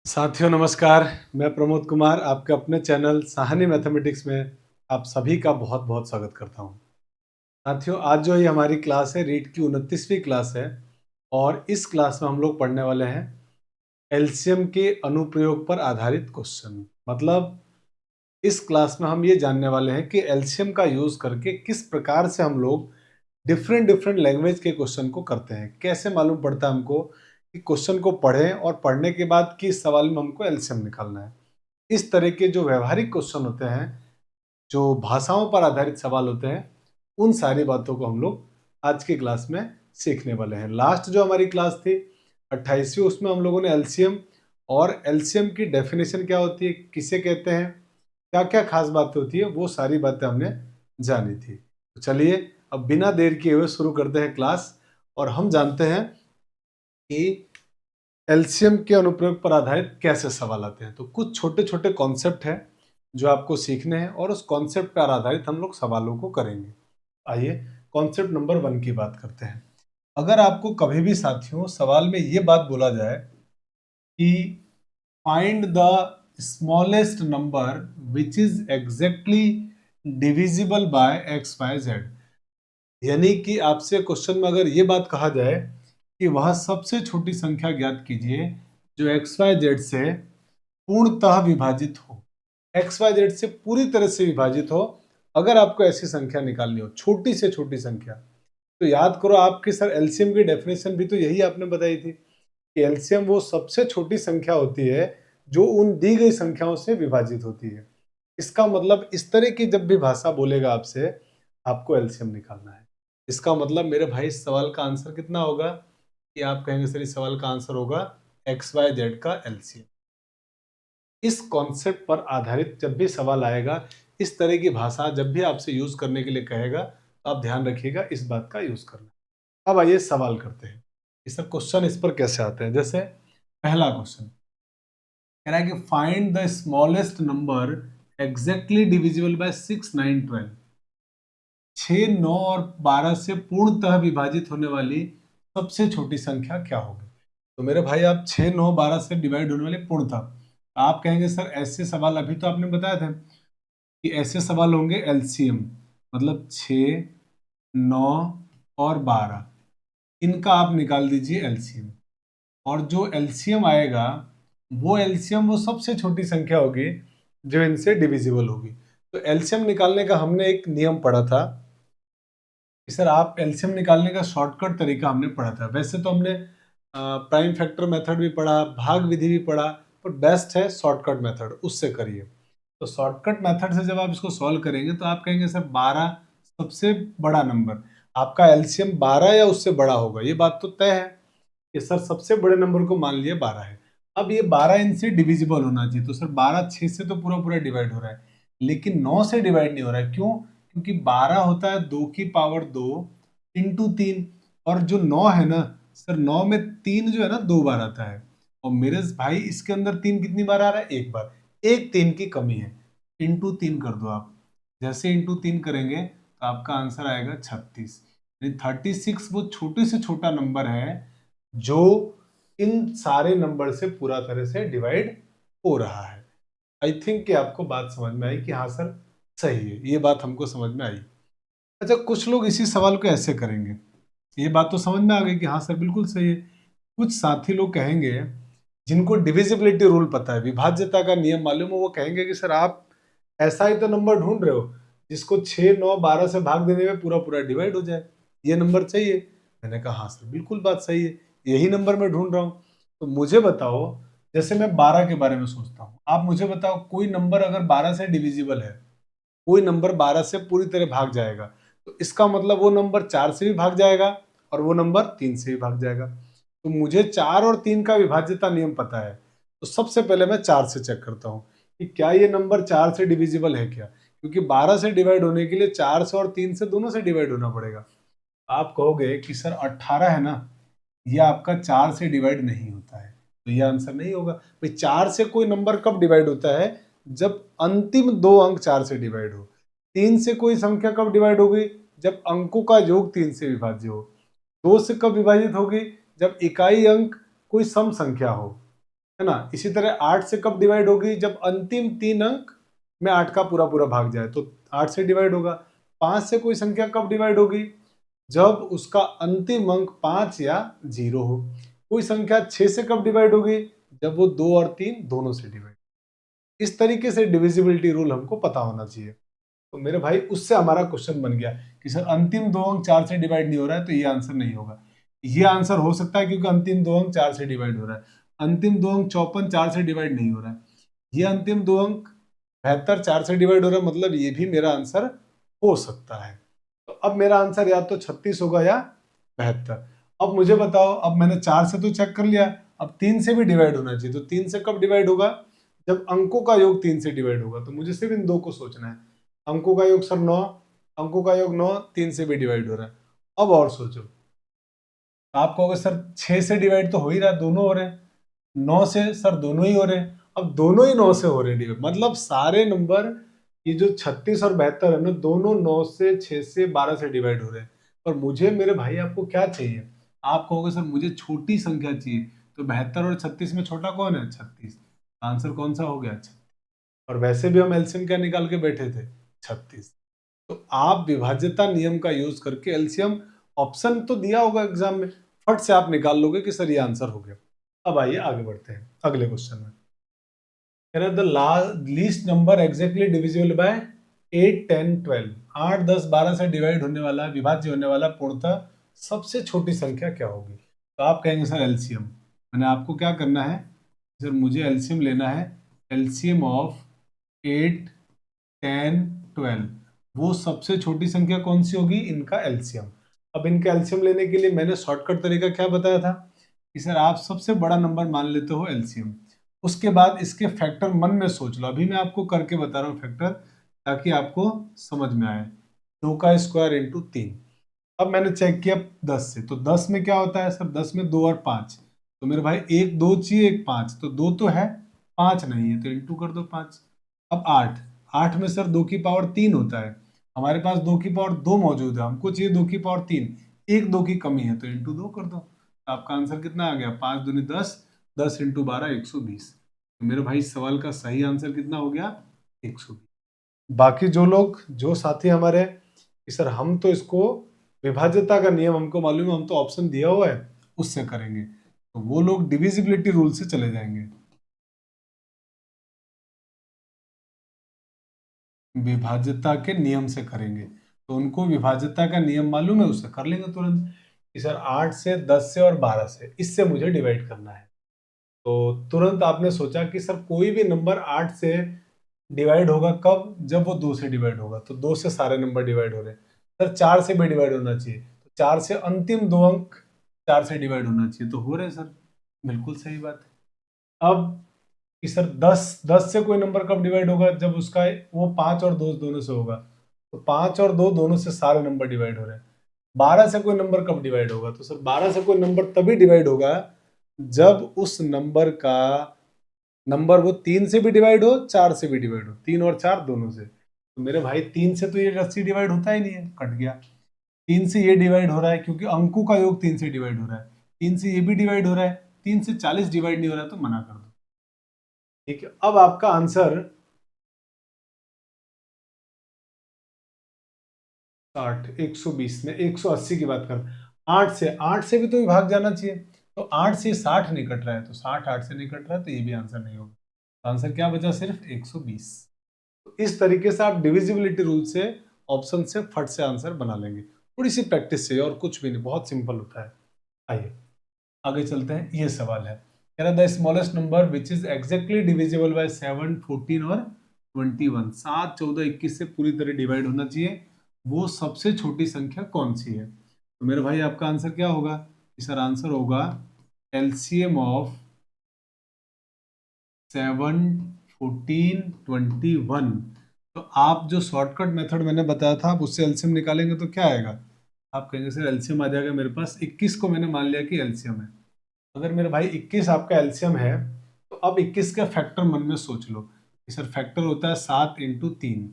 साथियों नमस्कार। मैं प्रमोद कुमार आपके अपने चैनल साहनी मैथमेटिक्स में आप सभी का बहुत बहुत स्वागत करता हूं। साथियों आज जो ये हमारी क्लास है रीट की 29वीं क्लास है और इस क्लास में हम लोग पढ़ने वाले हैं एलसीएम के अनुप्रयोग पर आधारित क्वेश्चन। मतलब इस क्लास में हम ये जानने वाले हैं कि एलसीएम का यूज करके किस प्रकार से हम लोग डिफरेंट डिफरेंट लैंग्वेज के क्वेश्चन को करते हैं। कैसे मालूम पड़ता है हमको कि क्वेश्चन को पढ़ें और पढ़ने के बाद किस सवाल में हमको एलसीएम निकालना है। इस तरह के जो व्यवहारिक क्वेश्चन होते हैं, जो भाषाओं पर आधारित सवाल होते हैं, उन सारी बातों को हम लोग आज की क्लास में सीखने वाले हैं। लास्ट जो हमारी क्लास थी 28वीं, उसमें हम लोगों ने एलसीएम और एलसीएम की डेफिनेशन क्या होती है, किसे कहते हैं, क्या क्या खास बातें होती है, वो सारी बातें हमने जानी थी। तो चलिए अब बिना देर किए हुए शुरू करते हैं क्लास और हम जानते हैं कि एलसीएम के अनुप्रयोग पर आधारित कैसे सवाल आते हैं। तो कुछ छोटे छोटे कॉन्सेप्ट हैं जो आपको सीखने हैं और उस कॉन्सेप्ट पर आधारित हम लोग सवालों को करेंगे। आइए कॉन्सेप्ट नंबर 1 की बात करते हैं। अगर आपको कभी भी साथियों सवाल में ये बात बोला जाए कि find the smallest number which is exactly divisible by X Y Z, यानी कि आपसे क्वेश्चन में अगर ये बात कहा जाए कि वह सबसे छोटी संख्या ज्ञात कीजिए जो एक्स वाई जेड से पूर्णतः विभाजित हो, एक्स वाई जेड से पूरी तरह से विभाजित हो। अगर आपको ऐसी संख्या निकालनी हो, छोटी से छोटी संख्या, तो याद करो आपकी सर एलसीएम की डेफिनेशन भी तो यही आपने बताई थी कि एलसीएम वो सबसे छोटी संख्या होती है जो उन दी गई संख्याओं से विभाजित होती है। इसका मतलब इस तरह की जब भी भाषा बोलेगा आपसे, आपको एलसीएम निकालना है। इसका मतलब मेरे भाई इस सवाल का आंसर कितना होगा कि आप कहेंगे सर इस सवाल का आंसर होगा एक्स वाई जेड का एलसीएम। इस कॉन्सेप्ट पर आधारित जब भी सवाल आएगा, इस तरह की भाषा जब भी आपसे यूज करने के लिए कहेगा, तो आप ध्यान रखिएगा इस बात का यूज करना। अब आइए सवाल करते हैं कि सर क्वेश्चन इस पर कैसे आते हैं। जैसे पहला क्वेश्चन कह रहा है कि find the smallest number exactly divisible bye 6, 9, 12। 6, 9 और 12 से पूर्णतः विभाजित होने वाली सबसे छोटी संख्या क्या होगी। तो मेरे भाई आप 6, 9, 12 से डिवाइड होने वाले पूर्णतः, आप कहेंगे सर ऐसे सवाल अभी तो आपने बताया था कि ऐसे सवाल होंगे एलसीएम, मतलब 6, 9 और 12, इनका आप निकाल दीजिए एलसीएम। और जो एलसीएम आएगा वो एलसीएम वो सबसे छोटी संख्या होगी जो इनसे डिविजिबल होगी। तो एलसीएम निकालने का हमने एक नियम पढ़ा था कि सर आप एलसीएम निकालने का शॉर्टकट तरीका हमने पढ़ा था। वैसे तो हमने प्राइम फैक्टर मेथड भी पढ़ा, भाग विधि भी पढ़ा, पर बेस्ट है शॉर्टकट मेथड, उससे करिए। तो शॉर्टकट मेथड से जब आप इसको सॉल्व करेंगे तो आप कहेंगे सर 12 सबसे बड़ा नंबर, आपका एलसीएम 12 या उससे बड़ा होगा, ये बात तो तय है कि सर सबसे बड़े नंबर को मान लिए 12 है। अब ये 12 इनसे डिविजिबल होना चाहिए, तो सर 12 6 से तो पूरा पूरा डिवाइड हो रहा है, लेकिन 9 से डिवाइड नहीं हो रहा है। क्यों? क्योंकि 12 होता है 2 की पावर 2 इंटू 3, और जो 9 है ना सर, 9 में 3 जो है ना 2 बार आता है, और मेरे भाई इसके अंदर 3 कितनी बार आ रहा है? एक बार, एक 3 की कमी है। इंटू 3 कर दो आप, जैसे इंटू 3 करेंगे तो आपका आंसर आएगा 36। 36 वो छोटे से छोटा नंबर है जो इन सारे नंबर से पूरा तरह से डिवाइड हो रहा है। आई थिंक कि आपको बात समझ में आई कि हाँ सर सही है, ये बात हमको समझ में आई। अच्छा, कुछ लोग इसी सवाल को ऐसे करेंगे, ये बात तो समझ में आ गई कि हाँ सर बिल्कुल सही है। कुछ साथी लोग कहेंगे जिनको डिविजिबिलिटी रूल पता है, विभाज्यता का नियम मालूम है, वो कहेंगे कि सर आप ऐसा ही तो नंबर ढूंढ रहे हो जिसको 6, 9, 12 से भाग देने में पूरा पूरा डिवाइड हो जाए, ये नंबर चाहिए। मैंने कहा हाँ सर बिल्कुल बात सही है, यही नंबर मैं ढूंढ रहा हूँ। तो मुझे बताओ, जैसे मैं 12 के बारे में सोचता हूँ, आप मुझे बताओ कोई नंबर अगर 12 से डिविजिबल है, कोई नंबर 12 से पूरी तरह भाग जाएगा, तो इसका मतलब वो नंबर 4 से भी भाग जाएगा और वो नंबर 3 से भी भाग जाएगा। तो मुझे 4 और 3 का विभाज्यता नियम पता है, तो सबसे पहले मैं 4 से चेक करता हूँ कि क्या ये नंबर 4 से डिविजिबल है क्या, क्योंकि 12 से डिवाइड होने के लिए 4 से और 3 से दोनों से डिवाइड होना पड़ेगा। आप कहोगे कि सर 18 है ना, ये आपका 4 से डिवाइड नहीं होता है, तो ये आंसर नहीं होगा। भाई 4 से कोई नंबर कब डिवाइड होता है? जब अंतिम दो अंक 4 से डिवाइड हो। 3 से कोई संख्या कब डिवाइड होगी? जब अंकों का योग 3 से विभाज्य हो। 2 से कब विभाजित होगी? जब इकाई अंक कोई सम संख्या हो, है ना। इसी तरह 8 से कब डिवाइड होगी, जब अंतिम 3 अंक में 8 का पूरा पूरा भाग जाए, तो 8 से डिवाइड होगा। 5 से कोई संख्या कब डिवाइड होगी, जब उसका अंतिम अंक 5 या 0 हो। कोई संख्या 6 से कब डिवाइड होगी, जब वो 2 और 3 दोनों से डिवाइड। इस तरीके से डिविजिबिलिटी रूल हमको पता होना चाहिए। तो मेरे भाई उससे हमारा क्वेश्चन बन गया कि सर अंतिम 2 अंक 4 से डिवाइड नहीं हो रहा है, तो ये आंसर नहीं होगा। ये आंसर हो सकता है क्योंकि अंतिम 2 अंक 4 से डिवाइड हो रहा है। अंतिम 2 अंक 54 4 से डिवाइड नहीं हो रहा है। ये अंतिम 2 अंक 72 4 से डिवाइड हो रहा है, मतलब ये भी मेरा आंसर हो सकता है। तो अब मेरा आंसर या तो 36 होगा या 72। अब मुझे बताओ, अब मैंने 4 से तो चेक कर लिया, अब 3 से भी डिवाइड होना चाहिए। तो 3 से कब डिवाइड होगा, जब अंकों का योग 3 से डिवाइड होगा। तो मुझे सिर्फ इन दो को सोचना है। अंकों का योग सर 9, अंकों का योग 9, 3 से भी डिवाइड हो रहा है। अब और सोचो, आप कहोगे सर 6 से डिवाइड तो हो ही रहा है, दोनों हो रहे हैं। 9 से सर दोनों ही हो रहे हैं। अब दोनों ही 9 से हो रहे हैं डिवाइड, मतलब सारे नंबर, ये जो 36 और 72 है ना, दोनों 9 से 6 से 12 से डिवाइड हो रहे हैं। पर मुझे मेरे भाई आपको क्या चाहिए, आप कहोगे सर मुझे छोटी संख्या चाहिए। तो 72 और 36 में छोटा कौन है, 36। आंसर कौन सा हो गया, 36। और वैसे भी हम एलसीएम क्या निकाल के बैठे थे, 36। तो आप विभाज्यता नियम का यूज करके एलसीएम, ऑप्शन तो दिया होगा एग्जाम में, फट से आप निकाल लोगे कि सर ये आंसर हो गया। अब आइए आगे बढ़ते हैं अगले क्वेश्चन में। कह रहे the least number exactly divisible bye 8 10 12। 8 10 12 से डिवाइड होने वाला, विभाज्य होने वाला पूर्णतः सबसे छोटी संख्या क्या होगी। तो आप कहेंगे सर एलसीएम। मैंने आपको क्या करना है, सर मुझे एलसीएम लेना है। एलसीएम ऑफ 8 10 12, वो सबसे छोटी संख्या कौन सी होगी, इनका एलसीएम। अब इनका एलसीएम लेने के लिए मैंने शॉर्टकट तरीका क्या बताया था कि सर आप सबसे बड़ा नंबर मान लेते हो एलसीएम, उसके बाद इसके फैक्टर मन में सोच लो। अभी मैं आपको करके बता रहा हूँ फैक्टर, ताकि आपको समझ में आए। 2 का स्क्वायर इंटू 3। अब मैंने चेक किया 10 से, तो 10 में क्या होता है सर, 10 में 2 और 5। तो मेरे भाई एक 2 चाहिए, एक 5, तो 2 तो है, 5 नहीं है, तो इंटू कर दो 5। अब 8, 8 में सर 2 की पावर 3 होता है, हमारे पास 2 की पावर 2 मौजूद है, हमको चाहिए 2 की पावर 3। एक 2 की कमी है, तो इंटू 2 कर दो। तो आपका आंसर कितना आ गया, 5 दूनी 10, 10 इंटू 12 120। तो मेरे भाई इस सवाल का सही आंसर कितना हो गया, 120। बाकी जो लोग, जो साथी हमारे कि सर हम तो इसको विभाज्यता का नियम हमको मालूम है, हम तो ऑप्शन दिया हुआ है उससे करेंगे, तो वो लोग डिविजिबिलिटी रूल से चले जाएंगे। विभाज्यता के नियम से करेंगे, तो उनको विभाज्यता का नियम मालूम है, उससे कर लेंगे तुरंत कि सर 8 से 10 से और 12 से, इससे मुझे डिवाइड करना है। तो तुरंत आपने सोचा कि सर कोई भी नंबर 8 से डिवाइड होगा कब, जब वो 2 से डिवाइड होगा। तो 2 से सारे नंबर डिवाइड हो रहे हैं। सर 4 से भी डिवाइड होना चाहिए, तो 4 से अंतिम 2 अंक 4 से डिवाइड होना चाहिए, तो हो रहे हैं सर, बिल्कुल सही बात है। अब कि सर 10 से कोई नंबर कब डिवाइड होगा, जब उसका वो 5 और 2 दोनों से होगा। तो 5 और 2 दोनों से सारे नंबर डिवाइड हो रहे हैं। 12 से कोई नंबर कब डिवाइड होगा, तो सर 12 से कोई नंबर तभी डिवाइड होगा जब उस नंबर का नंबर वो 3 से भी डिवाइड हो, 4 से भी डिवाइड हो, 3 और 4 दोनों से। तो मेरे भाई 3 से तो ये रस्सी डिवाइड होता ही नहीं है, कट गया। 3 से ये डिवाइड हो रहा है क्योंकि अंकों का योग 3 से डिवाइड हो रहा है। 3 से ये भी डिवाइड हो रहा है, 3 से 40 डिवाइड नहीं हो रहा है, तो मना कर दो। ठीक है, अब आपका आंसर 60, 120 में 180 की बात कर, 8 से भी तो भाग जाना चाहिए। तो 8 से 60 नहीं कट रहा है, तो 60 8 से नहीं कट रहा है, तो ये भी आंसर नहीं होगा। तो आंसर क्या बचा, सिर्फ 120। तो इस तरीके से आप डिविजिबिलिटी रूल से, ऑप्शन से फट से आंसर बना लेंगे। थोड़ी सी प्रैक्टिस से, और कुछ भी नहीं, बहुत सिंपल होता है। आइए आगे चलते हैं। ये सवाल है, कह रहा the smallest number which is exactly divisible bye 7 14 और 21। 7 14 21 से पूरी तरह डिवाइड होना चाहिए, वो सबसे छोटी संख्या कौन सी है। तो मेरे भाई आपका आंसर क्या होगा, सर आंसर होगा एलसीएम ऑफ 7 14 21। तो आप जो शॉर्टकट मेथड मैंने बताया था, आप उससे एलसीएम निकालेंगे तो क्या आएगा, आप कहेंगे सर एलसीएम आ जाएगा मेरे पास 21 को मैंने मान लिया कि एलसीएम है। अगर मेरे भाई 21 आपका एलसीएम है, तो अब 21 का फैक्टर मन में सोच लो कि सर फैक्टर होता है 7 इंटू 3।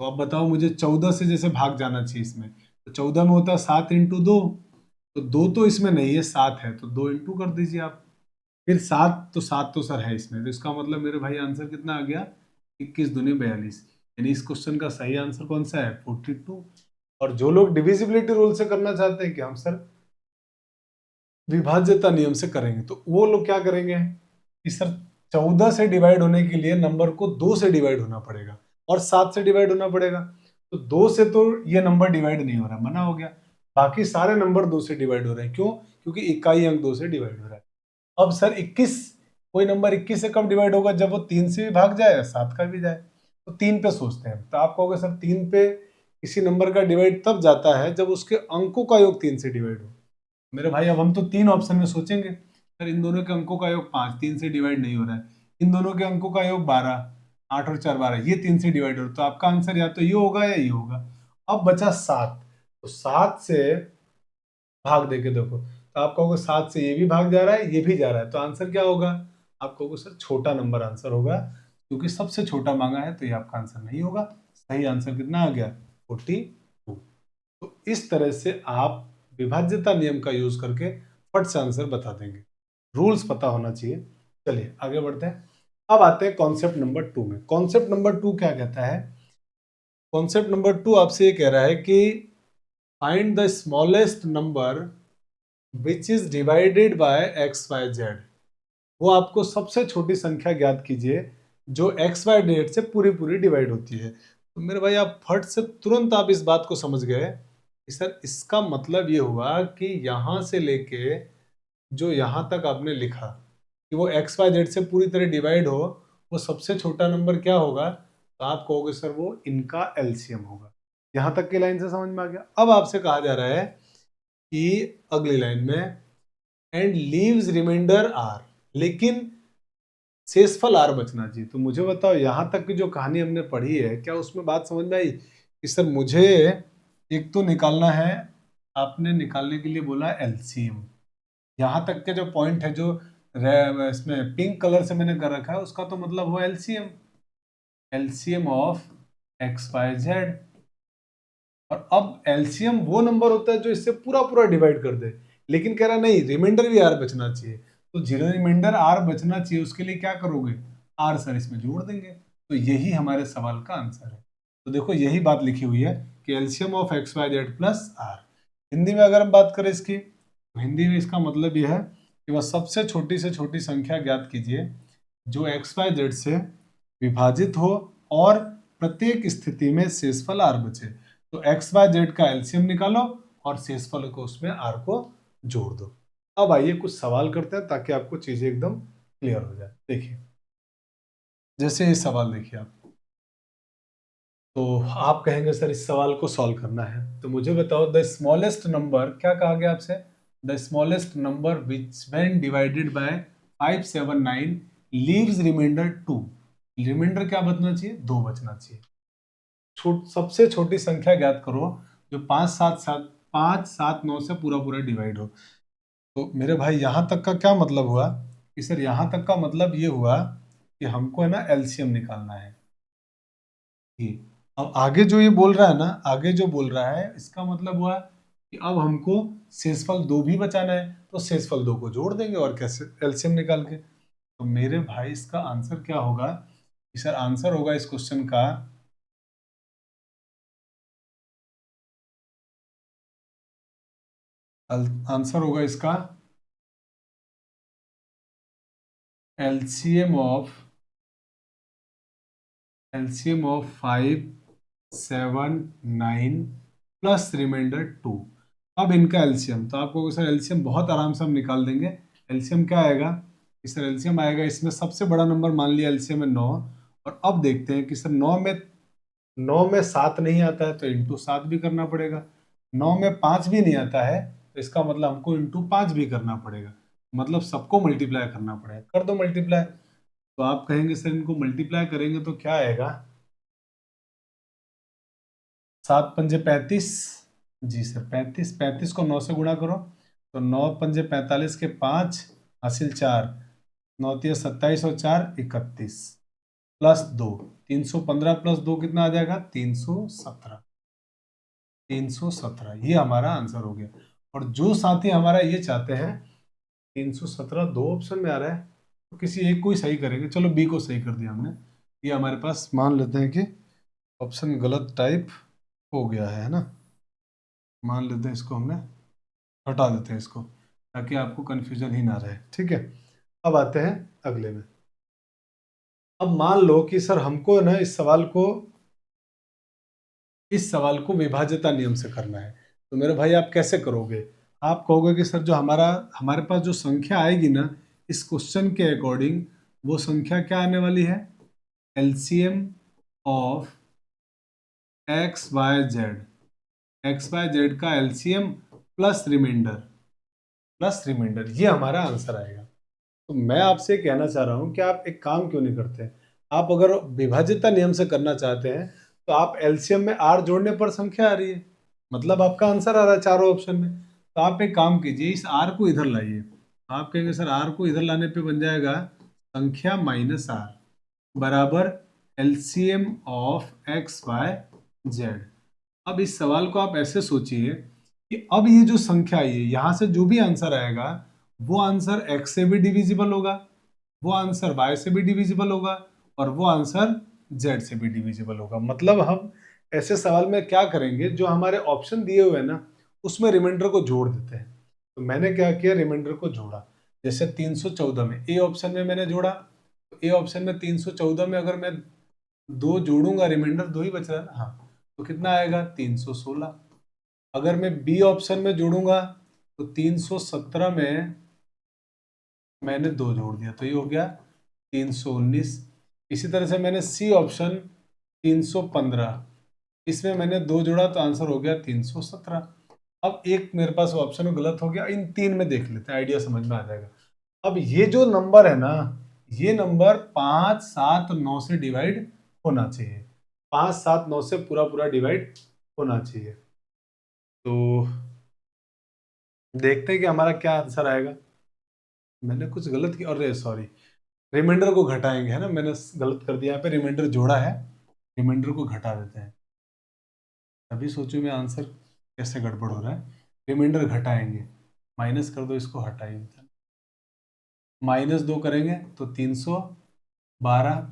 तो अब बताओ मुझे 14 से जैसे भाग जाना चाहिए इसमें, तो 14 में होता है 7 इंटू 2। तो 2 तो इसमें नहीं है, 7 है, तो 2 इंटू कर दीजिए आप। फिर 7 तो सर है इसमें, तो इसका मतलब मेरे भाई आंसर कितना आ गया, 21 दूनी 42। यानी इस क्वेश्चन का सही आंसर कौन सा है, 42। और जो लोग डिविजिबिलिटी रूल से करना चाहते हैं कि हम सर विभाज्यता नियम से करेंगे, तो वो लोग क्या करेंगे कि सर 14 से डिवाइड होने के लिए नंबर को 2 से डिवाइड होना पड़ेगा और 7 से डिवाइड होना पड़ेगा। तो 2 से तो ये नंबर डिवाइड नहीं हो रहा, मना हो गया। बाकी सारे नंबर 2 से डिवाइड हो रहे हैं, क्यों, क्योंकि इकाई अंक 2 से डिवाइड हो रहा है। अब सर 21, कोई नंबर 21 से कब डिवाइड होगा, जब वो 3 से भी भाग जाए या 7 का भी जाए। तो 3 पे सोचते हैं, तो आप कहोगे सर 3 पे किसी नंबर का डिवाइड तब जाता है जब उसके अंकों का योग 3 से डिवाइड हो। मेरे भाई अब हम तो 3 ऑप्शन में सोचेंगे, सर इन दोनों के अंकों का योग 5, 3 से डिवाइड नहीं हो रहा है। इन दोनों के अंकों का योग 12, 8 और 4 12, ये 3 से डिवाइड हो रहा है, तो आपका आंसर या तो ये होगा या ये होगा। अब बचा 7, तो 7 से भाग देके देखो, तो आप कहोगे 7 से ये भी भाग जा रहा है, ये भी जा रहा है, तो आंसर क्या होगा, आप कहोगे सर छोटा नंबर आंसर होगा, क्योंकि सबसे छोटा मांगा है, तो ये आपका आंसर नहीं होगा। सही आंसर कितना आ गया, 42। तो इस तरह से आप विभाज्यता नियम का यूज करके फट से आंसर बता देंगे। रूल्स पता होना चाहिए। चलिए आगे बढ़ते हैं। अब आते हैं कॉन्सेप्ट नंबर 2 में। कॉन्सेप्ट नंबर 2 क्या कहता है, कॉन्सेप्ट नंबर 2 आपसे ये कह रहा है कि find the smallest number which is divided by X Y Z. वो आपको सबसे छोटी संख्या ज्ञात कीजिए जो एक्स वाई जेड से पूरी पूरी डिवाइड होती है। तो मेरे भाई आप फट से तुरंत आप इस बात को समझ गए कि सर इसका मतलब ये हुआ कि यहां से लेके जो यहां तक आपने लिखा कि वो एक्स वाई जेड से पूरी तरह डिवाइड हो, वो सबसे छोटा नंबर क्या होगा, तो आप कहोगे सर वो इनका एलसीएम होगा। यहां तक की लाइन से समझ में आ गया। अब आपसे कहा जा रहा है कि अगली लाइन में एंड लीव्स रिमाइंडर आर, लेकिन शेषफल आर बचना चाहिए। तो मुझे बताओ यहां तक की जो कहानी हमने पढ़ी है, क्या उसमें बात समझ में आई कि सर मुझे एक तो निकालना है, आपने निकालने के लिए बोला एलसीएम। यहां तक के जो पॉइंट है जो इसमें पिंक कलर से मैंने कर रखा है, उसका तो मतलब हुआ LCM, LCM of X Y Z. और अब एलसीएम वो नंबर होता है जो इससे पूरा पूरा डिवाइड कर दे, लेकिन कह रहा नहीं रिमाइंडर भी आर बचना चाहिए। तो जीरो रिमाइंडर आर बचना चाहिए, उसके लिए क्या करोगे, आर सर इसमें जोड़ देंगे। तो यही हमारे सवाल का आंसर है। तो देखो यही बात लिखी हुई है कि LCM of X Y Z plus R. Hindi में अगर हम बात करें इसकी, तो हिंदी में इसका मतलब यह है कि वह सबसे छोटी से छोटी संख्या ज्ञात कीजिए जो एक्स वाई जेड से विभाजित हो और प्रत्येक स्थिति में शेषफल आर बचे। तो एक्स वाई जेड का एलसीएम निकालो और शेषफल को उसमें आर को जोड़ दो। अब आइए कुछ सवाल करते हैं ताकि आपको चीजें एकदम क्लियर हो जाए। देखिए जैसे ये सवाल देखिए आप, तो आप कहेंगे सर इस सवाल को सॉल्व करना है, तो मुझे बताओ द स्मॉलेस्ट नंबर, क्या कहा गया आपसे, the smallest number which when divided by 579 leaves reminder 2। Reminder क्या बचना चाहिए, 2 बचना चाहिए। सबसे छोटी संख्या ज्ञात करो जो 5 7 9 से पूरा पूरा डिवाइड हो। तो मेरे भाई यहां तक का क्या मतलब हुआ कि सर यहां तक का मतलब ये हुआ कि हमको है ना एलसीएम निकालना है। ठीक, अब आगे जो ये बोल रहा है ना, आगे जो बोल रहा है इसका मतलब हुआ कि अब हमको शेषफल 2 भी बचाना है, तो शेषफल 2 को जोड़ देंगे और कैसे एलसीएम निकाल के। तो मेरे भाई इसका आंसर क्या होगा कि सर आंसर होगा इस क्वेश्चन का आंसर होगा इसका एलसीएम ऑफ 579 प्लस रिमाइंडर 2। अब इनका एलसीएम, तो आपको सर एलसीएम बहुत आराम से हम निकाल देंगे। एलसीएम क्या आएगा कि सर एलसीएम आएगा, इसमें सबसे बड़ा नंबर मान लिया एलसीएम है 9। और अब देखते हैं कि सर 9 में 7 नहीं आता है, तो इंटू 7 भी करना पड़ेगा। 9 में 5 भी नहीं आता है, तो इसका मतलब हमको इंटू 5 भी करना पड़ेगा, मतलब सबको मल्टीप्लाई करना पड़ेगा। कर दो मल्टीप्लाई। तो आप कहेंगे सर इनको मल्टीप्लाई करेंगे तो क्या आएगा, 7 पंजे 35। जी सर 35, 35 को 9 से गुणा करो, तो 9 पंजे 45 के 5 हासिल 4, 9 तिया 27 और 4 31 प्लस 2, 315 प्लस 2 कितना आ जाएगा, 317। 317 ये हमारा आंसर हो गया। और जो साथी हमारा ये चाहते हैं 317 दो ऑप्शन में आ रहा है, तो किसी एक को ही सही करेंगे। चलो बी को सही कर दिया हमने। ये हमारे पास मान लेते हैं कि ऑप्शन गलत टाइप हो गया है ना, मान लेते हैं इसको, हमने हटा देते हैं इसको ताकि आपको कन्फ्यूजन ही ना रहे। ठीक है, अब आते हैं अगले में। अब मान लो कि सर हमको ना इस सवाल को विभाज्यता नियम से करना है, तो मेरे भाई आप कैसे करोगे? आप कहोगे कि सर जो हमारे पास जो संख्या आएगी ना इस क्वेश्चन के अकॉर्डिंग, वो संख्या क्या आने वाली है? LCM of X Y Z, X Y Z का एलसीएम प्लस रिमाइंडर, ये हमारा आंसर आएगा। तो मैं आपसे कहना चाह रहा हूं कि आप एक काम क्यों नहीं करते? आप अगर विभाज्यता नियम से करना चाहते हैं तो आप एलसीएम में आर जोड़ने पर संख्या आ रही है, मतलब आपका आंसर आ रहा है चारों ऑप्शन में। तो आप एक काम कीजिए, इस आर को इधर लाइए। आप कहेंगे सर आर को इधर लाने पे बन जाएगा संख्या माइनस आर बराबर LCM of X Y Z. अब इस सवाल को आप ऐसे सोचिए कि अब ये जो संख्या आई है यहां से जो भी आंसर आएगा वो आंसर x से भी डिविजिबल होगा, वो आंसर y से भी डिविजिबल होगा, और वो आंसर z से भी डिविजिबल होगा। मतलब हम ऐसे सवाल में क्या करेंगे, जो हमारे ऑप्शन दिए हुए हैं ना उसमें रिमाइंडर को जोड़ देते हैं। तो मैंने क्या किया, रिमाइंडर को जोड़ा। जैसे 314 में ए ऑप्शन में मैंने जोड़ा, तो ए ऑप्शन में 314 में अगर मैं दो जोड़ूंगा, रिमाइंडर दो ही बच रहा है ना, हाँ, तो कितना आएगा 316। अगर मैं बी ऑप्शन में जोड़ूंगा तो 317 में मैंने दो जोड़ दिया तो ये हो गया 319। इसी तरह से मैंने सी ऑप्शन 315, इसमें मैंने दो जोड़ा तो आंसर हो गया 317। अब एक मेरे पास ऑप्शन गलत हो गया, इन तीन में देख लेते हैं, आइडिया समझ में आ जाएगा। अब ये जो नंबर है ना, ये नंबर 5, 7, 9 से डिवाइड होना चाहिए, 5, 7, 9 से पूरा पूरा डिवाइड होना चाहिए। तो देखते हैं कि हमारा क्या आंसर आएगा। मैंने कुछ गलत किया, अरे सॉरी, रिमाइंडर को घटाएंगे, है ना, मैंने गलत कर दिया, यहाँ पे रिमाइंडर जोड़ा है, रिमाइंडर को घटा देते हैं। अभी सोचो मैं आंसर कैसे गड़बड़ हो रहा है। रिमाइंडर घटाएंगे, माइनस कर दो, इसको हटाइए, -2 करेंगे तो 312,